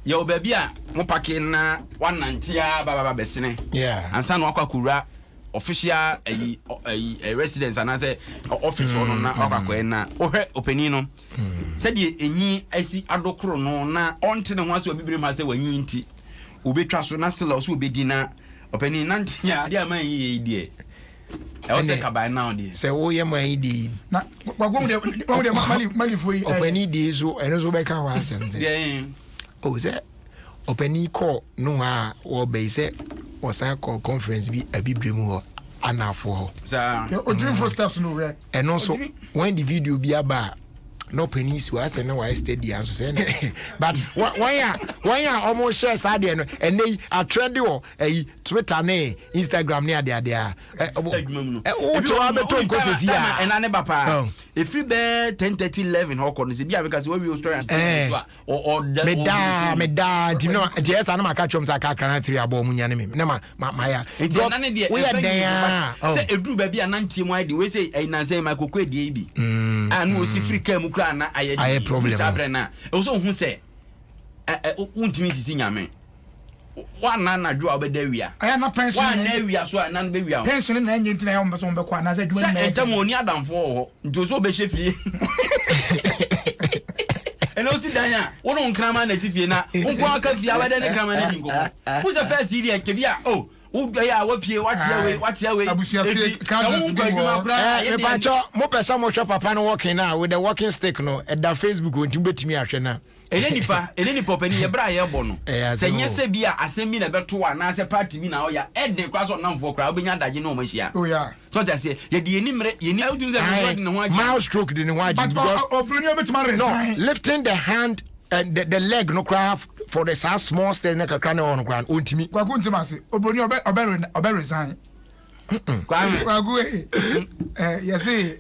Speaker 13: ye obabi a mo pake na 190 a baba besene ansa no akwa official residence and say office on na akwa na ohwe opani no said enyi asi adokro no na onte ne ho ase obibire ma se wanyi nti obetwa so na sela so obedi na opani nanti ya dia man yi die e o se ka by now die
Speaker 12: se wo ye man di
Speaker 17: na gwagwo de mali foi
Speaker 12: opani di so eno so be ka wa asem
Speaker 13: yeah
Speaker 12: o se opani call no ha wo be se osa call conference bi abibire mu ho anafo ho
Speaker 13: sa
Speaker 17: o dream for steps no we
Speaker 12: and also when the video bi aba no pennies was say na why steady and so say but when ya almost share sad no and they are trendy o Twitter ne Instagram ne ade o to abeto nko sesi ya
Speaker 13: and ane bapa if you be 10:30 11 ho ko no se bia because we will story and or
Speaker 12: me da you know just ana maka chom sa kakra na 3 abo munya ne me na ma ya we are there
Speaker 13: say eduru ba bia na ntie mu ide we say na say my kokwe die bi and we see free cam kra na aye
Speaker 12: problem
Speaker 13: sabre na e so hu say untimi sisi nyame wa na dwo obedawia
Speaker 17: aya na pension
Speaker 13: wa na awia so na be wia
Speaker 17: pension na nyi ntina ya mbeso mbekwa na say dwuma
Speaker 13: na etam oni adamfo ho nto so be hye eno si danya wono nkrama na tifie na wonko aka fie abade ne krama na dinko who say first year ke bia oh ya wapie watia we
Speaker 17: abusia fie kaza sibi wo
Speaker 12: me pacho mo pesa mo hwe papa no working na with the walking stick no at the Facebook wontim betimi ahwe na
Speaker 13: eleni popeni ye bra ye bo no senye se bia asemi na beto wa na se party bi na oya eden kwa so namfo kra obenya daje no machia
Speaker 17: oh yeah
Speaker 13: so that say ye de enimre ye ni autum se be no ho aji
Speaker 12: mouse stroke de no aji because
Speaker 17: obroni obetima resign
Speaker 12: lifting the hand and the leg no craft for the small stairs na kakra na on ground ontimi
Speaker 17: kwaku ntima se obroni obe resign kwaku you see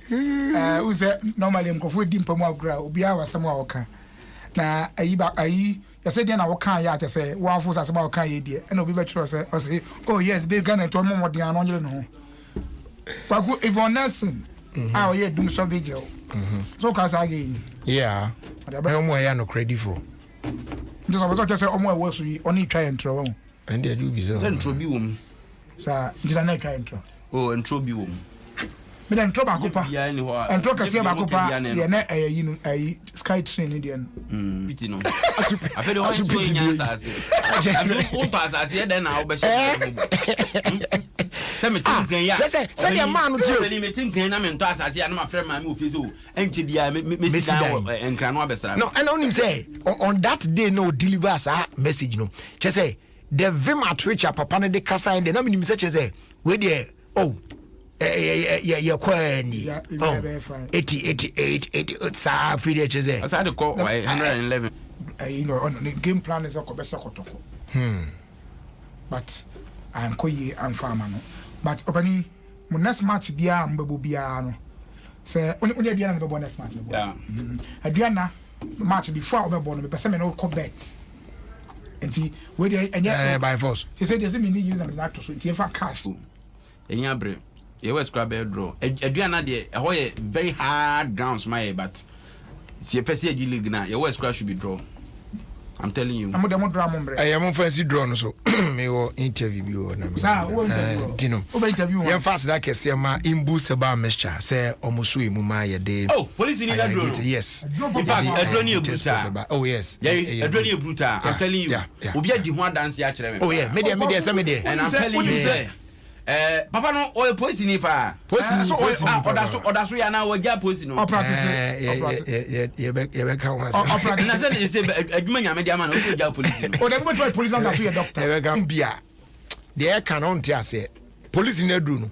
Speaker 17: we say normally mkofo di mpamu agura obi awasam awoka na ayi you say then I will can ya say one force as about can ye dear and obi betro say oh yes be Ghana to mo de an onye no kwaku Yvonne Nelson ah ye dum so vigil so ka say again
Speaker 12: yeah omo ya no credit for
Speaker 17: just about say omo e wo so yi oni try intro won
Speaker 12: and they do be so
Speaker 13: intro bi wom
Speaker 17: sa did na try intro
Speaker 13: intro bi wom
Speaker 17: me den intro ba ko pa intro ka say ba ko pa ye na you know sky train ni den
Speaker 13: biti no afede ho so nya asase azu on pass asase den na wo be share se me tin kan ya
Speaker 12: say the man no tio
Speaker 13: me tin kan na me nto asase ya na ma frɛ ma me ofisi o enche dia me si dan enkra no abesra
Speaker 12: no and only say on that day no deliver as a message no che say the vim at which papa no de kasa and na me say che say we there oh yeah kwani 88 sa fide che say
Speaker 13: asa de call 111
Speaker 17: you know on the game plan is akobesa kotoko but ankoyi amfama no but opani mo next match bia mbebo bia no say only bia na mbebo next match
Speaker 13: yeah
Speaker 17: aduana match before obebo no be person me no ko bet enti we dey enya
Speaker 12: by force
Speaker 17: he said there's me need you na me to so enti fa cash
Speaker 13: enya bre ye we scrap draw aduana de e ho ye very hard grounds my but si e pese agi league na ye we scrap should be draw. I'm telling you.
Speaker 17: I'm going to draw.
Speaker 12: I am fancy draw so. Me wo interview bi wo na me.
Speaker 17: Sir, wo interview.
Speaker 12: Dino.
Speaker 17: Wo interview.
Speaker 12: Yan fast that kese ma imbuste ba mixture. Say omusu emu ma ye de.
Speaker 13: Oh, police need that draw.
Speaker 12: Yes.
Speaker 13: In fact, adroni brutal.
Speaker 12: Oh yes.
Speaker 13: Yeah, adroni brutal. I'm telling you. Obi adi ho dance ya kire me.
Speaker 12: Oh yeah, me dey say me dey.
Speaker 13: And I'm telling you say papa no o police ni pa.
Speaker 12: Police
Speaker 13: oda so ya na wo ja police no.
Speaker 17: Practice.
Speaker 12: Ye be kan wa.
Speaker 13: Practice. Na say dey say adwuma nya me dey ama na o so ja police no.
Speaker 17: O dey go try police na so ya doctor.
Speaker 12: Ye be kan bia. Dey kan on tia say police na dru no.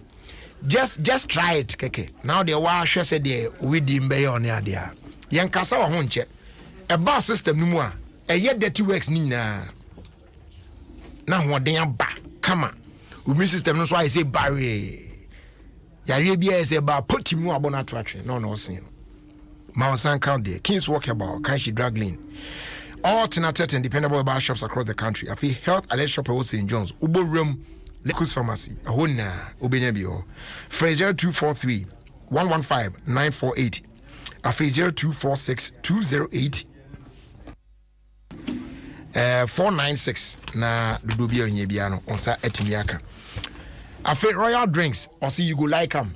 Speaker 12: Just try it keke. Now dey wa hwe say dey we di mbe on ya dey. Yen kasa wo ho nche. E ba system ni mu a ye dirty works ni na. Na ho den aba kama. Umi system no so I say barrier. Yare bia say ba put mu abona to atwe. No sin. Ma san count there. Kings walk about can she drag lane. All alternative and dependable bar shops across the country. I feel health alert shop at St. John's. Ubo room Lecus Pharmacy. Ahona Ubenebio. Fraser 243 115 948. I feel 0246 208 496 na dudubia nyebia no onsa etimiaka afi royal drinks or see you go like them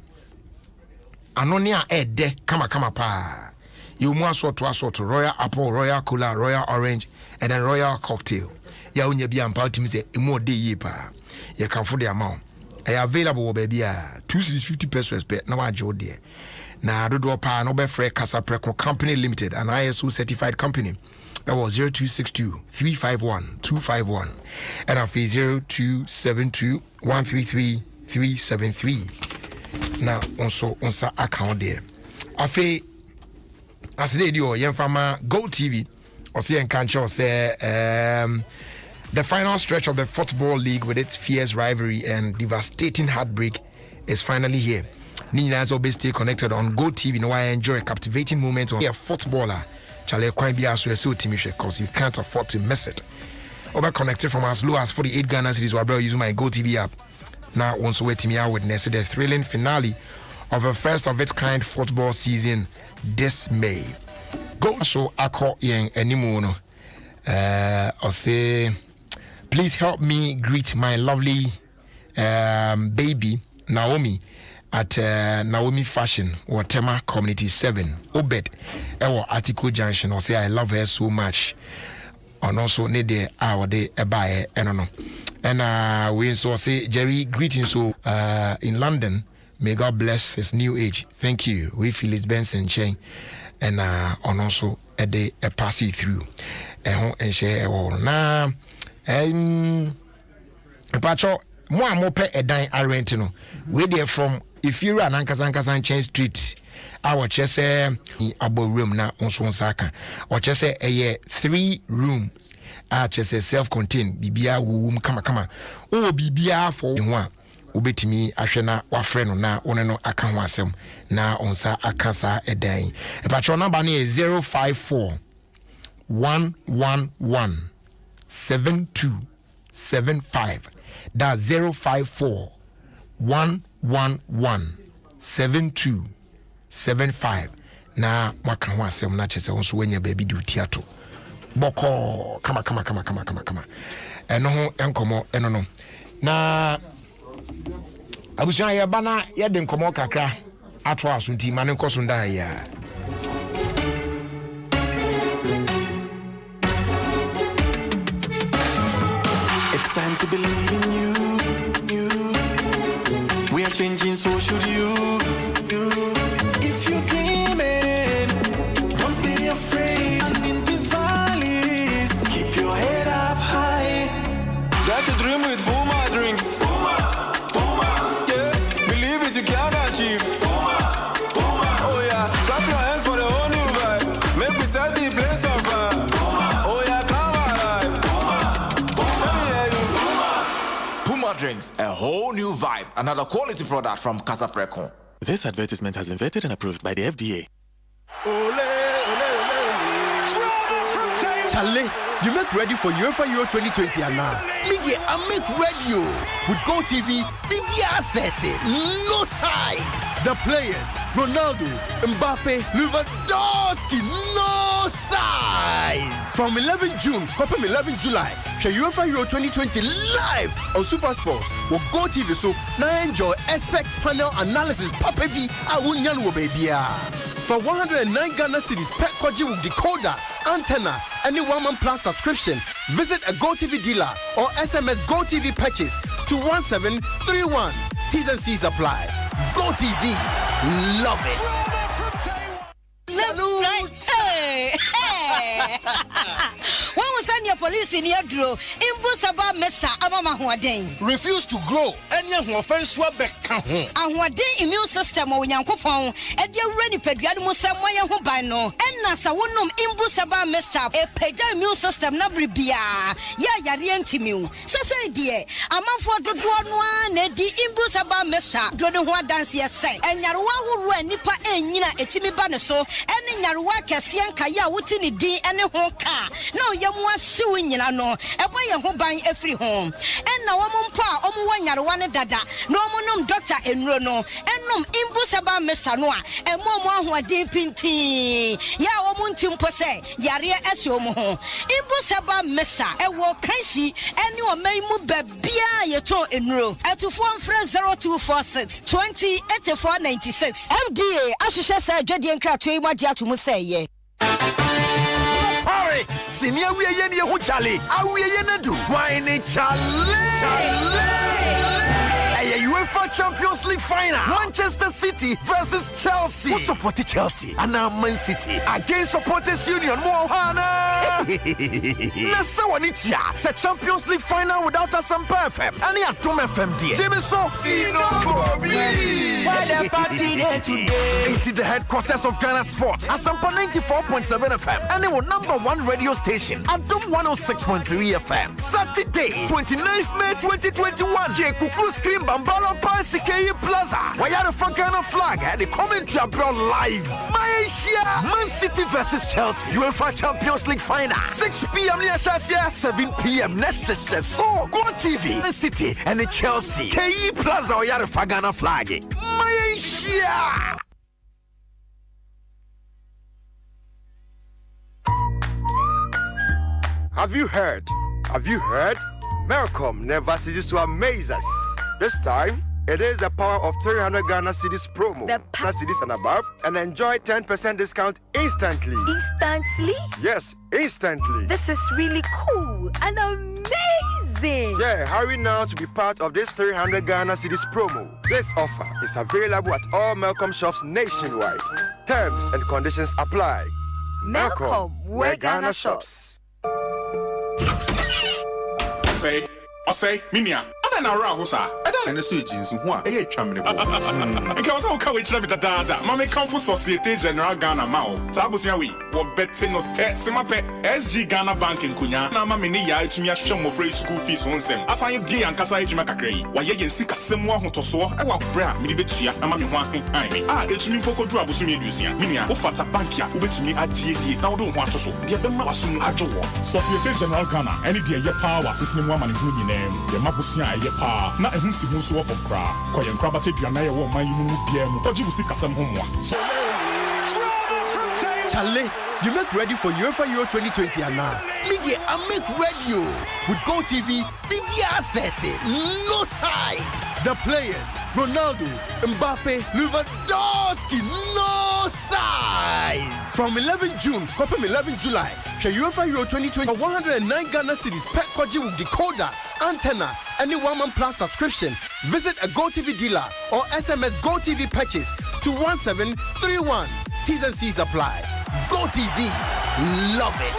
Speaker 12: anonia ede kama pa you mu asort royal apple royal cola royal orange and then royal cocktail ya unyebia ampa timi say emu de yi pa you can for the amount available baby 250 pesos per na wa jo de na dodo pa no be free Casa Preco Company Limited, an ISO certified company. That was 0262 351 251 and after 0272 133 373. Now also onsa account there. After as they do Yemfama Go TV or see and can't say the final stretch of the football league with its fierce rivalry and devastating heartbreak is finally here. Nina's always stay connected on Go TV. Now I enjoy a captivating moment on a footballer. Chale Kwan Biaso so Timisha because you can't afford to miss it. Over connected from as low as 48 Ghana cedis while using my Go TV app. Now once waiting me out witness the thrilling finale of a first of its kind football season this May. Go so ako yen animono. Or say please help me greet my lovely baby Naomi at Naomi Fashion or Tema Community 7 Obed Ewo Article Junction or say I love her so much and also need the hour day buy no and we so say Jerry greetings so in London, may God bless his new age. Thank you. We feel it's Benson Chain and on also a day a passing through and share all now Pacho more pay a dine I rent no we there from if you run Ankasan Chain Street, our chess abo room na on saka or chess a 3 rooms. Chess self-contained bibia womb kama oh bibia for one ubetimi ahwena wa friend na one no aka ho asem na onsa akasa edan. E patron number na 054 111 7275. That's 054 111 7275. Na mwaka ho asem na chese wonso wanya baby di utiato. Boko kama. Eno ho enkomo eno no. Na abusia ya bana ya de nkomo kakra ato aso nti mane nkoso nda ya.
Speaker 18: It's time to believe in you. We are changing, so should you. If you're dreaming, don't be afraid. And in the valleys, keep your head up high. Got to dream with Puma drinks. Puma, yeah. Believe it, you can achieve. Puma, oh yeah. Clap your hands for the whole new vibe. Make we set the place on fire. Oh yeah, come alive. Let me hear you.
Speaker 19: Puma drinks, a whole new vibe. Another quality product from Casa Precon. This advertisement has been vetted and approved by the FDA.
Speaker 11: Charlie, you make ready for UEFA Euro 2020 and now. Media, I make radio. With GoTV, BBR setting. No size. The players, Ronaldo, Mbappe, Lewandowski, no size. From 11 June, Papa 11 July, share UEFA Euro 2020 live on Super Sports. With GoTV, so now enjoy expert panel analysis. Papa B, I won't know baby. For 109 Ghana cedis per kwaji with decoder, antenna, any one-man plan subscription, visit a GoTV dealer or SMS GoTV purchase to 1731. T's and C's apply. GoTV, love it.
Speaker 20: Hey! When we send your police in your draw, Imbusaba Mesa Amama Huadeng.
Speaker 21: Refuse to grow, and young offense Wabek.
Speaker 20: And what day immune system or Yankopon, and you're ready for Gadmusa Moya Hubano, and Nasa Wunum Imbusaba Mesa, a Peja immune system Nabribia. Ya Yarientimu. Sasa dear, a man for the drawn one, Eddie Imbusaba Mesa, Dodonwa dance yes, and Yarwa who ran Nipa and Yina Etimi Banaso, and in Yarwa Cassian Kaya Wutini D and a honka. No, Yamwa suing in no, a boy who buying every home. And now Pa, Yarwana Dada, no monum doctor and Rono, and num Imbusaba Mesanoa, and Momo who are deep in tea. Ya Omuntim Pose, Yaria Esomo, Imbusaba Mesa, a walk Kansi, and you are may move Bia Yato in row, at to form friend 0246 20 8496. FDA, Ashisha said, Jadian Kratui Maja to Musay.
Speaker 11: Hurry! Senior, we are Yenny Huchali. Are we Yenadu? Why, UEFA Champions League final. Manchester City versus Chelsea. Who supported Chelsea? And now Man City. Against Supporters Union. Mohana. Let's say it's the Champions League final without a Sampa FM. And Adom FM dear. Jimmy so
Speaker 18: Why the party there today?
Speaker 11: Into the headquarters of Ghana Sports. Asampa 94.7 FM. And they were #1 radio station. Adom 106.3 FM. Saturday, 29th May 2021. Here Kukuru Scream Bambala Pansike Plaza. Why are the Ghana flag at the commentary abroad live? Malaysia, Man City versus Chelsea. UEFA Champions League final. 6 p.m. near Shasia, 7 p.m. next session. So go on TV. Man City and the Chelsea. KE Plaza. Why are the Ghana flag? Malaysia.
Speaker 22: Have you heard? Malcolm never ceases to amaze us. This time, it is the power of 300 Ghana cedis promo. Ghana cedis and above, and enjoy 10% discount instantly.
Speaker 23: Instantly?
Speaker 22: Yes, instantly.
Speaker 23: This is really cool and amazing.
Speaker 22: Yeah, hurry now to be part of this 300 Ghana cedis promo. This offer is available at all Malcolm shops nationwide. Terms and conditions apply.
Speaker 23: Malcolm, where Ghana shops.
Speaker 24: Say, Minia, I don't know Rahusa. I don't
Speaker 3: And the jeans who are a chamber.
Speaker 4: And can also come with Dada, Mammy come for Societe General Ghana Mao. Sabusiawi, or betting no text, Mape, SG Ghana Bank in Kunya, Nama Minia to me a shum of free school fees on them. As I be and Kasai Makakray, while ye seek a similar to so, I walk bra, Midibetia, and Mammy Wanking. It's me Poco Drabusumi, Minia, Ofata Bankia, who bet me at GD, now don't want to so. Get them Massum Ajo. Societe General Ghana, any day your power sitting in woman who you name, the Mabusia, your power, not a Hunsi Musu of Kra, Koyan Krabate, Yanaya, my Yunu, Toji Sika some homework.
Speaker 11: Charlie, you make ready for UEFA Euro 2020 and now. Media, I make radio with Go TV, BBR setting, no size. The players, Ronaldo, Mbappe, Lewandowski, no size. From 11 June, Copem 11 July, share UEFA Euro 2020 for 109 Ghana cities per Koji with decoder, antenna, any one-man plus subscription. Visit a Go TV dealer or SMS Go TV purchase to 1731. T's and C's apply. Go TV. Love it.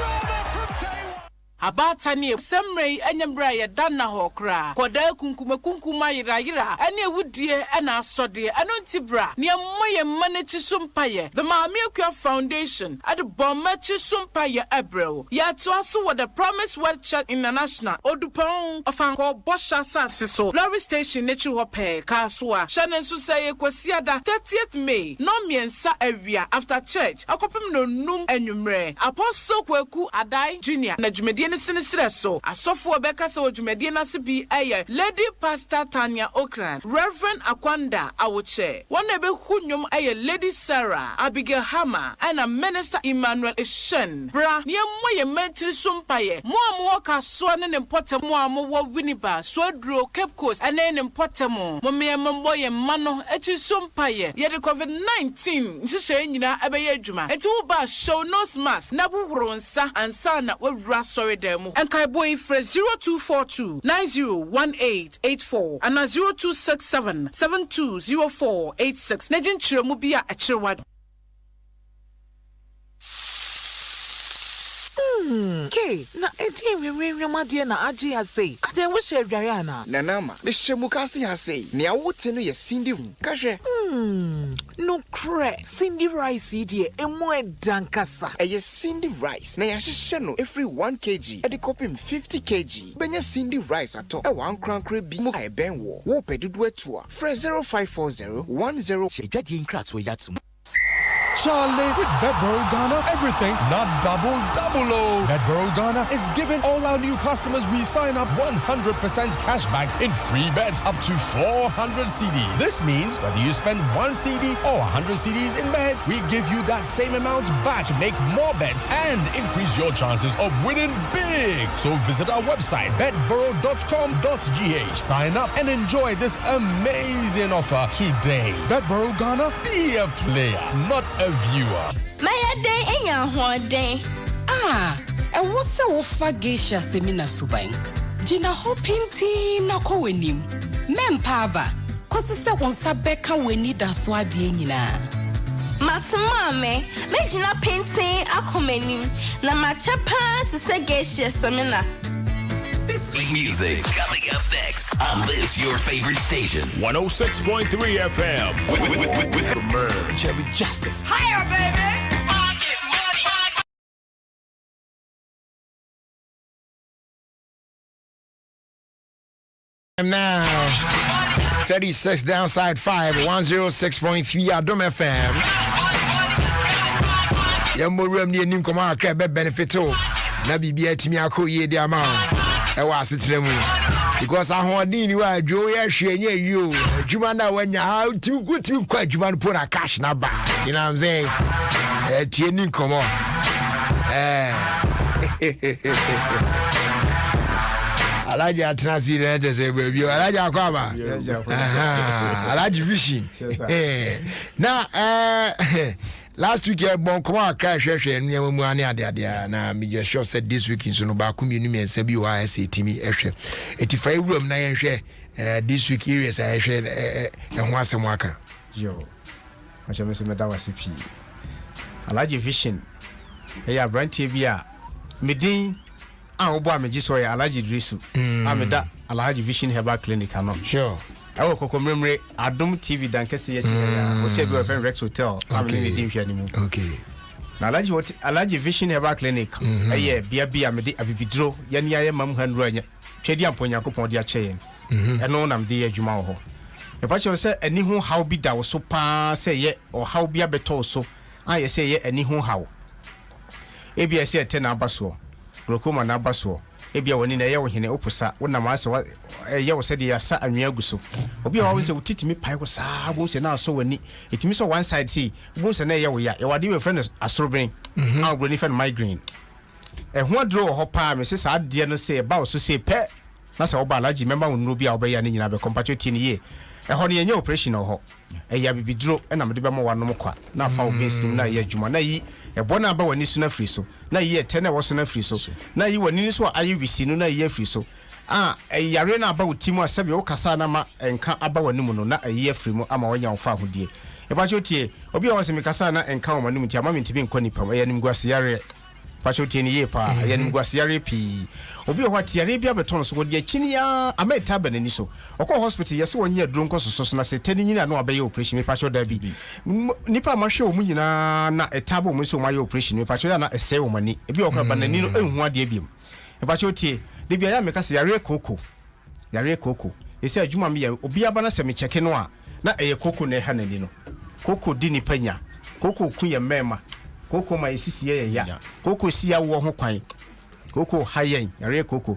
Speaker 5: Abatani semrei enyemra ye danna ho kra koda kunkuma yira ene wudie ena asode anontibra ne moye manechi sumpaye the Maamiakua Foundation at the Bommachi sumpaye Abril ya to aso with the Promise World Church International odupon ofanko bosha sasiso lorry station nechi hope kaswa shanen so say kwasiada 30th May no miensa awia after church akopem no num enwumre Apostle Kwaku Adai Junior na jumedi Sinistre so asofo obeka se odwumade na se bi eye Lady Pastor Tanya Okran Reverend Akwanda Awoche wona be hunyum eye Lady Sarah Abigail Hammer and a Minister Emmanuel Eshen bra ne moye mentri sumpaye mo ka so ne importem mo wo Winneba so duro Cape Coast ene ne importem mo me moye mano echi sumpaye ye de COVID-19 nhihye nyina abeye adwuma enti wo ba show nose mask na buhuro nsa ansa na wawura sorry demo and kai boy for 0242 901884 and 0267 720486 Nejin chiremu bia achirwad.
Speaker 24: Okay, na edi enwemade na agi ase. Aden wo hye adware ana.
Speaker 25: Nanama, me hyemu kasi ase. Ne awote no ye Cindy hu. Ka hwe.
Speaker 24: No cre. Cindy rice die emu edankasa.
Speaker 25: Eye Cindy rice. Na ya hye no every 1 kg. E de kopim 50 kg. Benya Cindy rice ato. E wan krankre bi mu ka ben wo. Wo pedudu atua. Fre 0540 10
Speaker 2: Shedwadi nkratso yatsum.
Speaker 26: Charlie, with Betboro Ghana, everything not double O. Betboro Ghana is giving all our new customers we sign up 100% cash back in free bets up to 400 CDs. This means whether you spend 1 CD or 100 CDs in bets, we give you that same amount back to make more bets and increase your chances of winning big. So visit our website, betboro.com.gh. Sign up and enjoy this amazing offer today. Betboro Ghana, be a player, not a viewer.
Speaker 9: Maya day enya hwode.
Speaker 10: E wo se wo fa geisha semina suban. Gina hopinti na ko wenim. Mempa aba. Kosi se wonsa beka weni da so ade nyina.
Speaker 9: Matmame, me gina painting akomenim na machapa to se geisha semina.
Speaker 1: Sweet music coming up next on this your favorite station
Speaker 27: 106.3 FM with the merge
Speaker 1: Cherry Justice.
Speaker 8: Higher, baby.
Speaker 12: And now 36 downside 5 106.3 Adom FM. Yamurum ni nim koma akra be benefit o na bibia timi akoye di ama e wa asetremu because ahodin ni wa dwo ya hwenya yio adwuma na wanya how to go to kwa adwuma no pona cash na ba, you know what I'm saying, tie ni komo Alaji atrasi rete se baby alaji akwaba alaji vision na last week bon comment aka hwehwe nemu mu ane ade na me just sure said this week so no ba ku mienu me nsa bi wa asa timi ehwe etifa ewuram na ye hwe this week areas I hwe ho asem aka
Speaker 28: yo acha me se me da wasipi alaji vision ya brantie bi a medin obo ameji so ya alaji drisu ameda alaji vision herbal clinic ano
Speaker 12: sure
Speaker 28: I will commemorate Adom TV Dankesi ya hotel bi friend Rex Hotel. I'm in the hwani mu.
Speaker 12: Okay.
Speaker 28: Na alaji vision herbal clinic. Bia me de abibidro ye ne aye mam handro anya. Twedi amponya kopon de ache yen. Eno nam de adwuma ho. E pa che se ani ho haw bi da wo so pa se ye o haw bi abeto so. Aye se ye ani ho haw. Ebia se ete na abaso. Glokoma na abaso. Ebia woni na ye wo hene opusa wona ma se ye wo se de ya sa anwea guso. Obi wa wo se utitimi pai ko sa bo se na so wani. Etimi so one side see bo se na ye wo ya. E wade we friend asorobin. Now go ni friend migraine. E ho adro ho pa me se sa de no se ba wo so se pe. Na se wo ba alaji member wonu bi a wo be ya ni nyina be compatibility ni ye. E ho ne ye operation ho. E ya bibidro e na me de be mo wanom kwa. Na fa obviously na ye adwuma na yi e bona ba wani su na free so. Na yi e tene wo so na free so. Na yi wani so ayi wisi no na yi free so. Yare na aba utimu asabe wo kasa na ma enka aba wani mu no na ayi free mu ama wanya ofa hodie. E ba chotie obi a wose me kasa na enka wo mani mu ti ama me ntimi nkoni pam e yanim guase yare. Pa chotie ni ye pa yanim guase yare pi. Obi o hwati yare bia beton so wodi akini ya ameta ba nani so. Okọ hospital yesi wonye aduro nko so na se tani nyina na obaye operation me pa cho da bi. Nipa ma hwe o mu nyina na etabo mu so ma ye operation me pa cho ya na ese wo mani. Ebi okọ ba nani no ehun ade biem. E pa chotie de bia ya meka se yare koko ese adwuma me ya obi aba na se me cheke no a na eye koko na ha nani no koko di ni panya koko ku ye mema koko ma esisi ye ya koko si ya wo ho kwan koko hayen yare koko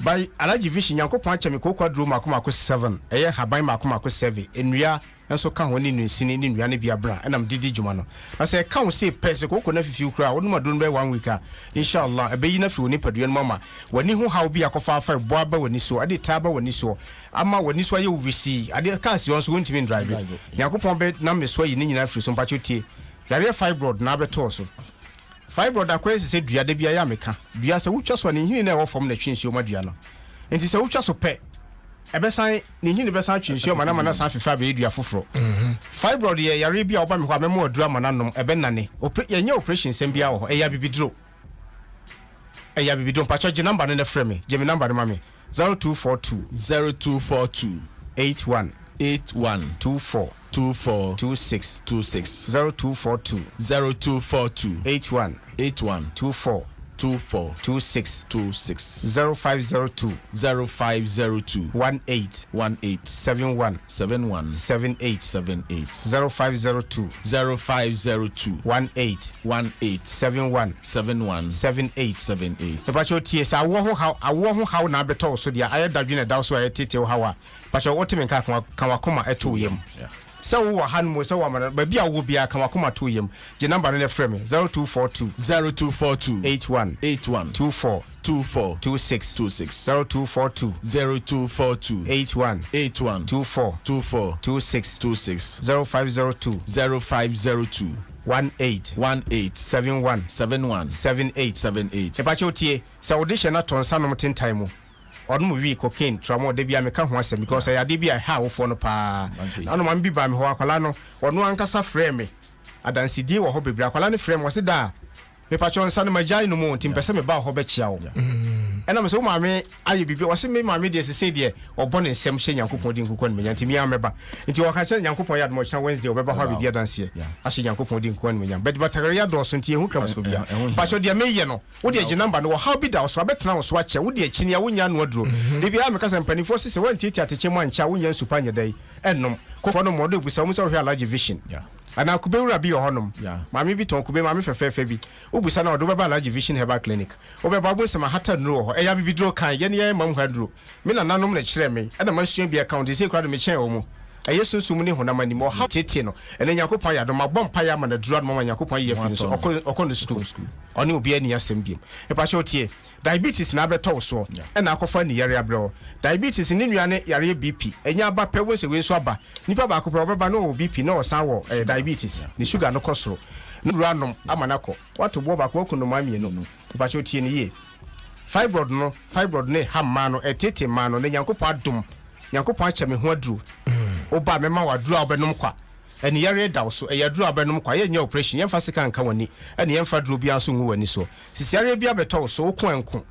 Speaker 28: by alaji vision yankopon acheme koko aduro makoma 7 eye haban makoma 7 enua enso ka ho ni nsini ni nua ne bia bra enam didi dwuma no na se ka ho se pese koko na fifi kura wonu maduro be 1 week inshallah ebe yi na fi oni padua no mama wani ho hawo bia kofa afa bo aba wani so ade taba wani so ama wani so ye wisi ade ka si on so wontimi drive yankopon be na me so yi ni nyina fi so mpacho tie yare fibroid na beto so fibroid akwese se dua de bia ya meka dua se wutwa so ne hini na e wo fom na twinsi o madua no enti se wutwa so pe ebesan ne hini besan twinsi o mana san fifa be dua foforo fibroid ye yare bia oba me kwa memo adura mana nom ebe nane yenye operation sem bia wo eya bibidro pacho je number ne frame je me number ma me 0242 81 24 26 0242 81 24 26 0502 18 71 78 0502 18 71 78 pacho tie sa wo ho how na beto so dia ayedadwene da so ayetete wo hawa pacho wotimen ka wakoma eto yem so wo han mo so wa ba bia wo bia ka wakoma to yem je number no frame 0242 81 24 26 0242 81 24 26 0502 18 71 78 epacho tie sa audition na tonsa no tintan mu odum wi cocaine tramo de bia me ka ho asem because ya de bia ha wo fo no pa na no man bi ba me ho akwala no ono ankasa frame adansi die wo ho bebra akwala ne frame wo se da me pa chon san majai no mo timpese me ba ho be chia wo ena me so maame aye bibi wo se me maame de se de obone nsem hye nyankopon di nkukon me nyanti mi ameba nti wo ka che nyankopon ya mo chan Wednesday obeba ho abidi adanse ahye nyankopon di nkukon me nyam bet batagare ya do so nti ehu kram so bia pa cho de me ye no wo de number no wo how bi da so abetena wo so ache wo de akini ya wo nya no aduro de bia me ka se mpanifo se won titi ateche mo ancha wo nya supanya dai ennom ko fo no mo do busa mo se wo hwe alaji vision ana kubewura bi ohonum maami bi ton kube maami fefefe bi ubusa na odo baba alaji vision herbal clinic obeba bo sema hata nro ho eya bibidro kan ye ne ye mam hadro me na nanom na kire me na mansuan bi account se kura do me chen wo mu eye sunsum ne honamani mo ha tete no ene yakopon ya do mabom pa ya ma na duro no yakopon ye fin so okon school oni obi ani asem biem e pa shotie diabetes na beto so e na akofa ni yare abro diabetes ni nuane yare BP enya aba pe wo se we so aba nipa ba akopro beba no BP na osan wo diabetes ni sugar no kosoro nuru anom amanako wato bo ba ko kunom amienu e pa shotie ni ye fibroid ne hamma no etete ma no ne yankopon adom yankopon acheme ho aduru oba mema waduru obenom kwa eni yare da so eyaduru obenom kwa ye nya operation yemfa sika nka wani eni yemfa duru bia so nwu wani so sisi yare bia beto so okon enko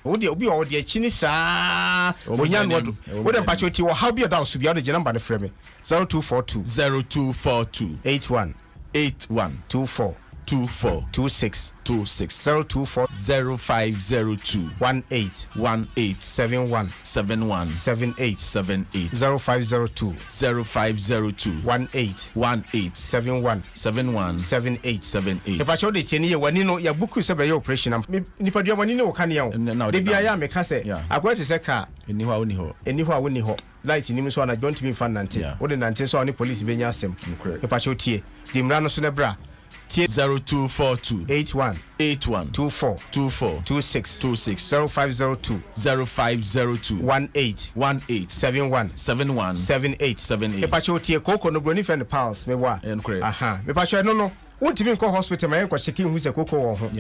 Speaker 28: Wode obi o de chini saa onya no do wode mpacho ti wo how be da so bia de number no frɛ me
Speaker 1: 0242
Speaker 28: 81 24 26 024
Speaker 6: 0502
Speaker 28: 18 71
Speaker 6: 78
Speaker 28: 0502 18 71
Speaker 6: 78
Speaker 28: if I show the tini wani no ya buku se be your operation nipa dua wani no wo kan ya wo de bia ya me ka se akwa te se ka
Speaker 6: eni ho
Speaker 28: woni ho light ni mi so na don't me fan nante wo de nante so ni police be nya asem if I show tie di mra no so ne bra
Speaker 6: 0242
Speaker 28: 81 24 26 0502 18 71 78 Epacho tie koko no broni friend pals me wa aha me pacho no wontimi nko hospital ma enko checking hu se koko wo ho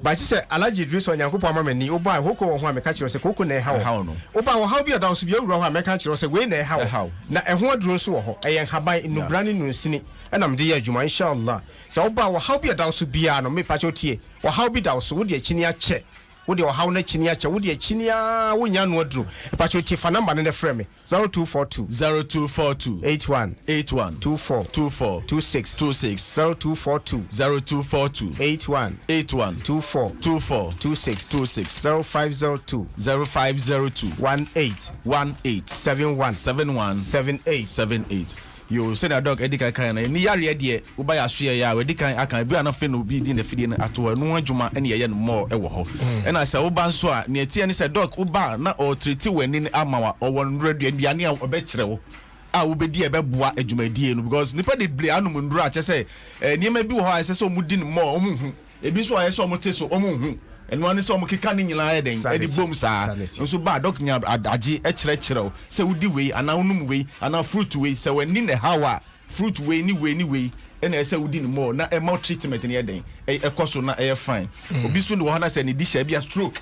Speaker 28: ba ti se allergy dress onyankopɔ amamani oba koko wo ho a me ka kire se koko na ha wo oba wo how bi oda so bi awura ho a me ka kire se we na ha wo na ɛho aduro nso wo ho ɛyɛ haban nubrane no nsini ɛna mde yɛ adwuma inshallah so oba wo how bi oda so bia no me pacho tie wo how bi da so wo de akini akyɛ wode wo how na chini acha wode chini a wonya no aduru pacho tie fa number ne frɛ me 0242 81 24 26 0242 81 24 26 0502 18 71
Speaker 6: 78 you say that dog edika kan na ni yare de wo ba ya so ya we dikan akan bi ana fe no bi di na fidie na ato no adwuma ene ye no mo e wo ho e na se wo ba nso a ne tie ne se dog wo ba na o treat wani ni amawa o won radio aduane a obe kire wo a wo be di e be boa adwumadie no because nipa de ble anum nduru a che se niema bi wo ho a se o mu di no mo o mu hu ebi so a ye so o mu te so o mu hu enu ani so o mu keka ni nyina ye den edi bom sa nso ba dog nya age e kire se wo di we ana unum we ana fruit we se wani ne hawa fruit we ni we ena ese wo di no mo na e mo treatment ni ye den e koso na e fine obi so ni wo na se ni di sha bia stroke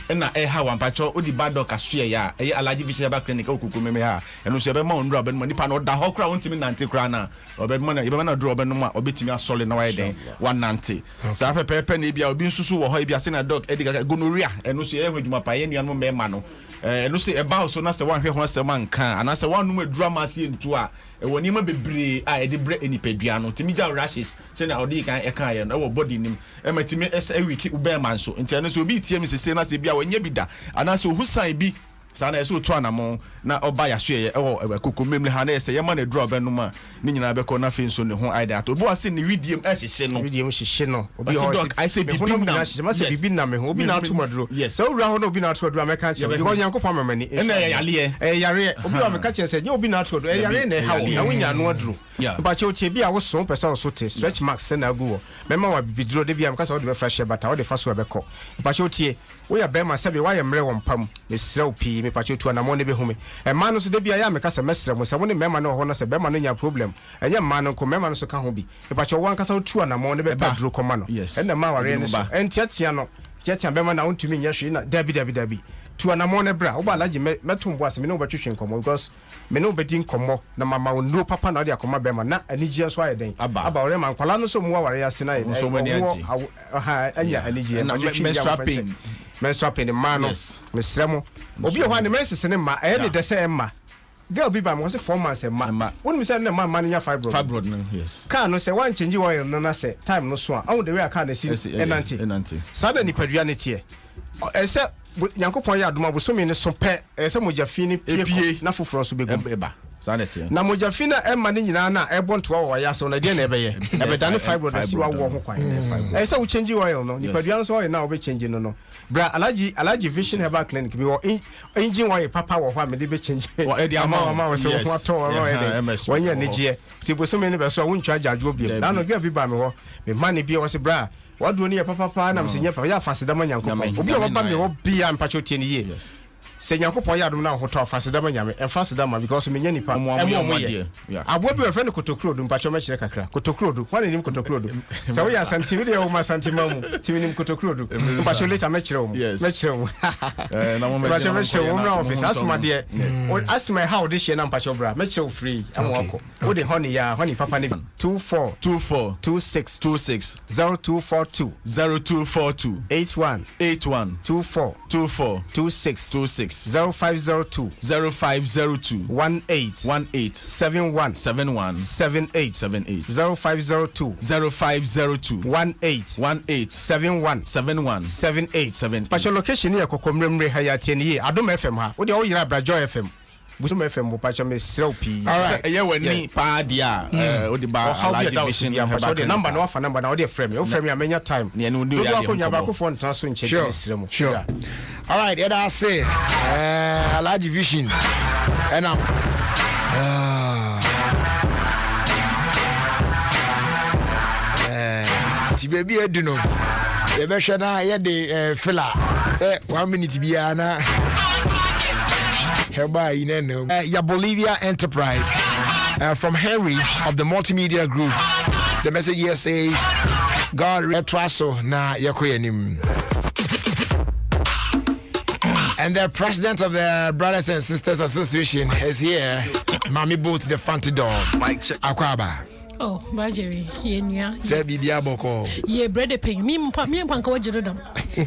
Speaker 6: ena e ha wampacho odi bado kasoe ya e allergy vision ba clinic okuku meme ha eno so be ma onru aben mo nipa no da ho kra wontimi nante kra na obe mo na e be na dro obe no ma obetimi asole na wa den 190 sa pepe na bia obi nsusu wo ho e bia se na dog e diga gonorrhea eno so e hweduma pa ye nuan mo me ma no eno so e ba so na se wan hwe ho se man kan ana se wan no adura ma se ntu a e woni ma bebre a e de bre enipadua no timi ja rashes se na odi kan e kan ye no e wo body nim e matimi e wiki ube man so nti eno so obi tie mi se na se bia wanya bi da ana se ohusan bi sana eso to anamo na oba ya so ye e kokko memle ha na ye se ye ma na dro oba no ma ni nyina be ko na fe nso ne ho aida to bo ase ni widiem ehihye no obi ho I say bibi na ma se bibi na me ho obi na to madro so owura ho na obi na to madro me ka che because yankopon mamani e na yare obi wa me ka che se nye obi na to madro e yare na ha wo na wonya no adro ba che o che bi a wo so pesa so te stretch marks na agu me ma wa bibi dro de bi am ka so de be fresh bata wo de fa so be ko ba che o tie wo ya be ma se be wa ya mre wo mpam me sra opi me pacho tu anamo ne be hume e ma no so de bia ya me kasa mesre mo se mo ne mema no ho no se be ma no nya problem enye ma no ko mema no so ka ho bi me pacho wan kasa tu anamo ne be duro koma no e na ma ware ne so entiatia no tiatia be ma na untumi nya hwe na dabi tu anamo ne bra wo ba alaje metom bo ase me no be twetwe nkomo because me no be din komo na mama no papa na de akoma be ma na anigye so aye den aba wore ma nkwala no so mo ware ya se na ye so mani agi aha anya anigye na menstrual pain man mesremo obi ho ane menses ne ma e ne de se ma girl bi ba mo se 4 months ma wonu mi se ne ma nya fibroid no yes
Speaker 28: ka no se wan change oil no na se time no so a on the way aka na si enanti sada ni padua ne tie e se yankopon ya adoma bo so mi ne so pe e se mojafi ni pie na foforo so begum na mojafi na e ma ne nyina na e bonto wa ya so na de na e be ye e be dane fibroid si wa wo ho kwan e se wo change oil no ni padua no so oil na wo be change no bra allergy vision herbal clinic mi wo engine wa papa wo ho a me de be change e de ama wo so ho to wo wanya ne je ti bo so me ne be so wo ntwa jajo bi na no ga bi ba me ho me ma ne bi wo se bra wadu ni papa na me se nya pa ya fasida ma nyankopon obi o ba me ho bia mpacho tie ne ye se Yankopon ya Adom na hoto fasedama nyame emfasedama because me nyani pa
Speaker 6: Momoye
Speaker 28: aboa bi ofre no kotokrodo mpacho me kire kakra kotokrodo wan nim kotokrodo se wo ya santimi de wo ma santima mu timi nim kotokrodo mpacho later me kire wo me kire wo
Speaker 6: na mo
Speaker 28: mpacho me kire wo na office asma de asma how this year na mpacho bra me kire wo free amwako wo de honey ya honey papa ne 24 26 0242 81 24 26 0502 18 71 78 0502 18 71 78 Passion location here kokomremre hayati ni Adom FM ha wo de wo yira Brajo FM Busum FM bo pacho me srelpi
Speaker 6: ye wani pa dia o de ba large vision
Speaker 28: ya pacho de number no afa number na o de frame o frame ya menya time
Speaker 6: ne no do
Speaker 28: ya ko nya ba ko phone transfer nche che sremu
Speaker 12: sure all right yeah I say large vision and ti baby eduno e be hwe na ye de filler 1 minute bia na your Bolivia Enterprise from Henry of the Multimedia Group. The message here says, God retraso na yakoyenim. And the president of the Brothers and Sisters Association is here. Mami Boat, the front door. Mike Akwaba.
Speaker 7: Oh, Bajeri, Yenya.
Speaker 12: Say Bibia Boko.
Speaker 7: Ye bread ping. Me panka wajirodam.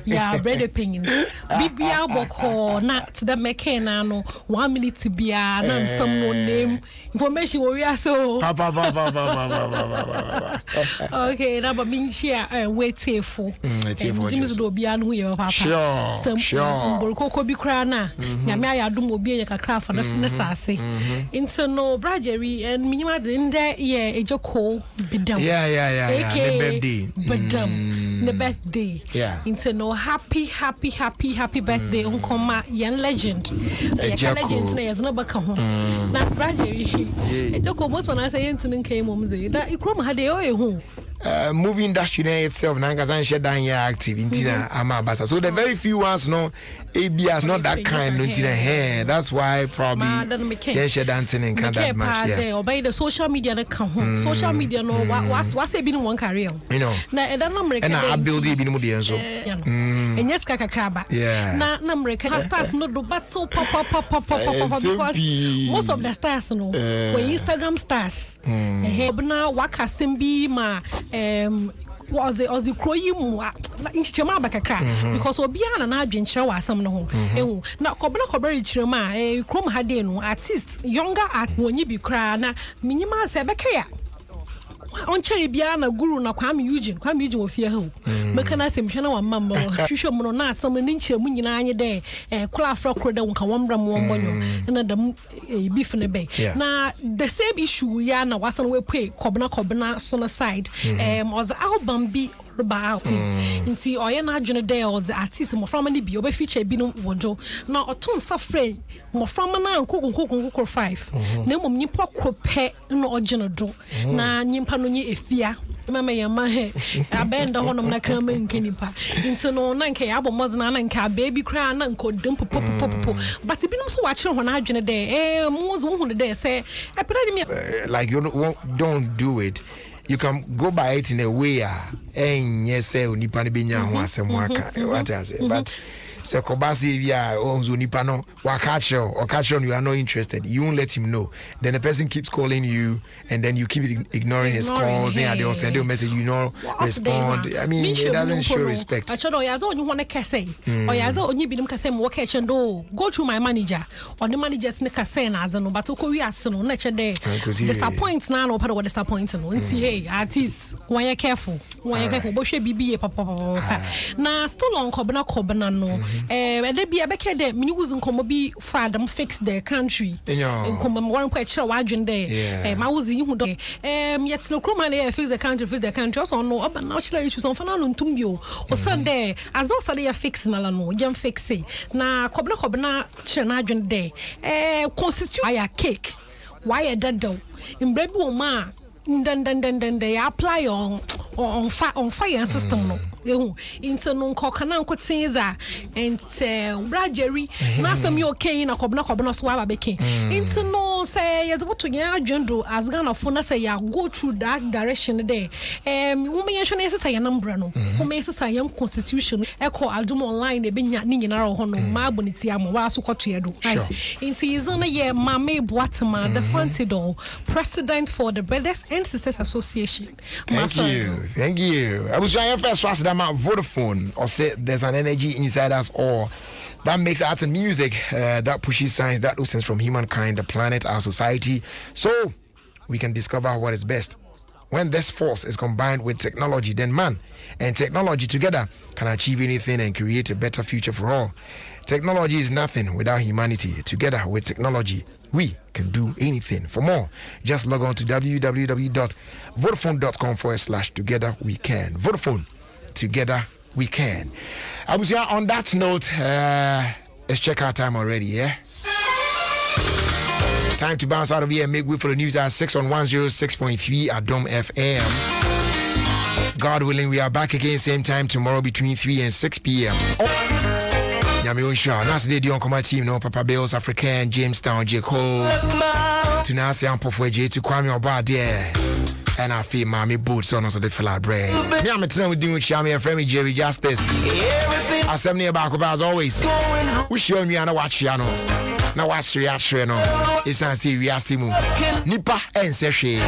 Speaker 7: Ya bread ping. Bibia Boko, not the mechanic, 1 minute to be an some no name. Information warrior so. Okay, now but being share wait here for. Jimmy's Dobian who you papa.
Speaker 12: Sure.
Speaker 7: Some Boroko be crana. Yamaya do will be a craft and a finesse. Into no Bajeri and Minima in there, yeah, Call Bedam.
Speaker 12: Yeah. The birthday.
Speaker 7: Bedam. The birthday.
Speaker 12: Yeah.
Speaker 7: Into no happy birthday. Unkoma young legend. Legends names no back home. Not Bradley. It took almost when I say incident came home. That you come had home.
Speaker 12: Movie industry itself Nangasan share down your activity Amabasa. So the very few ones no ABS not that kind hair. That's why probably they share dancing and can't that much. Yeah.
Speaker 7: Or by the social media that come home. Social media no what's been one career.
Speaker 12: You know.
Speaker 7: Na
Speaker 12: and I build it in Mudi so.
Speaker 7: And yes Kakakraba.
Speaker 12: Yeah.
Speaker 7: Na American stars no do but so pop because most of the stars no were Instagram stars. Now waka simbi ma was the kroyim inchema bakakra because obiana na adwenkyere wa asam no ho na kobere chirema krom hade no artist younger art wonyi bi kra na minyima se bekaya on cherry bia na guru na Kwame Eugene ofie ha meka na semhwe na wa mamma hwehwe mu no na asam ni nkyeremu nyina anye de kula afra kro de wonka wombra mu wombonyo na dam beef ne be na the same issue ya na wasan we pay kobna so na side was album bi out nti oye na adwene de was artist mo from ni bi obe feature bi no wojo na oton safre mo from na nkokon 5 na mom nyipa krope no ogene do na nyimpa no nye efia mama ya ma he abenda honom na krama nkenipa nti no na nke ya abomozna na nke baby cry na nkodem popopopo but binum so wachire ho na adwene de mozo hu de say
Speaker 12: like you don't do it. You can go by it in a way yes onipa ne benya ho asem aka what I say but se kobasi via onipa no wakacho you are not interested, you won't let him know, then the person keeps calling you and then you keep ignoring his calls, then they'll send you a message, you know, respond. I mean, it doesn't show respect.
Speaker 7: Actually, I don't want to say or yazo only be them kase mo catch and go to my manager or the manager's ne kase na azano but korea no na che disappoint na no part disappoint no nti hey artist when you careful bo hwe bibi papa na still on kobna no they be a beke de mini wuz nkomo bi father fix the country nkomo one kwa chira wadwen de ma wuz yi hu do yet no kroma na fix the country also no oba na chira issues on fana no ntum bio o sunday as also dey fix na la no yam fix na kobna chira na adwen de constitute aya cake why a dado in bread wo ma then they apply on fire system no. Into no kokana nkotinza and Brajeri nasa mi okay na kobna swaba beke. Into no say you to get agenda as Ghana funa say ya go through that direction there. Women yeshone say ya number no. Women say ya constitution echo Adom online e benya ni nyina ho no ma boniti am wa so kwoto yedo. Into is on ye Mame Boatema the Frontido president for the Brothers and Sisters Association.
Speaker 12: Thank you. I was trying first was that my Vodafone or say there's an energy inside us all that makes art and music that pushes science that listens from humankind, the planet, our society, so we can discover what is best. When this force is combined with technology, then man and technology together can achieve anything and create a better future for all. Technology is nothing without humanity. Together with technology, we can do anything. For more, just log on to www.vodafone.com/together we can. Vodafone, together we can. I was here on that note. Let's check our time already, yeah? Time to bounce out of here and make way for the news at 6 on 106.3 Adom FM. God willing, we are back again same time tomorrow between 3 and 6 p.m. Nyame Onsha, that's the day on command team, no Papa Bills, African, Jamestown, J. Cole. To now say I'm Pofwe J to Kwame Obadiah. And I feel Mammy Boots on us of the flat bread. Me, I'm a time with doing Chami and friend Jerry Justice. I send me about as always. We show me and watch Yano. Now watch reaction. It's a serious Nipa and Session.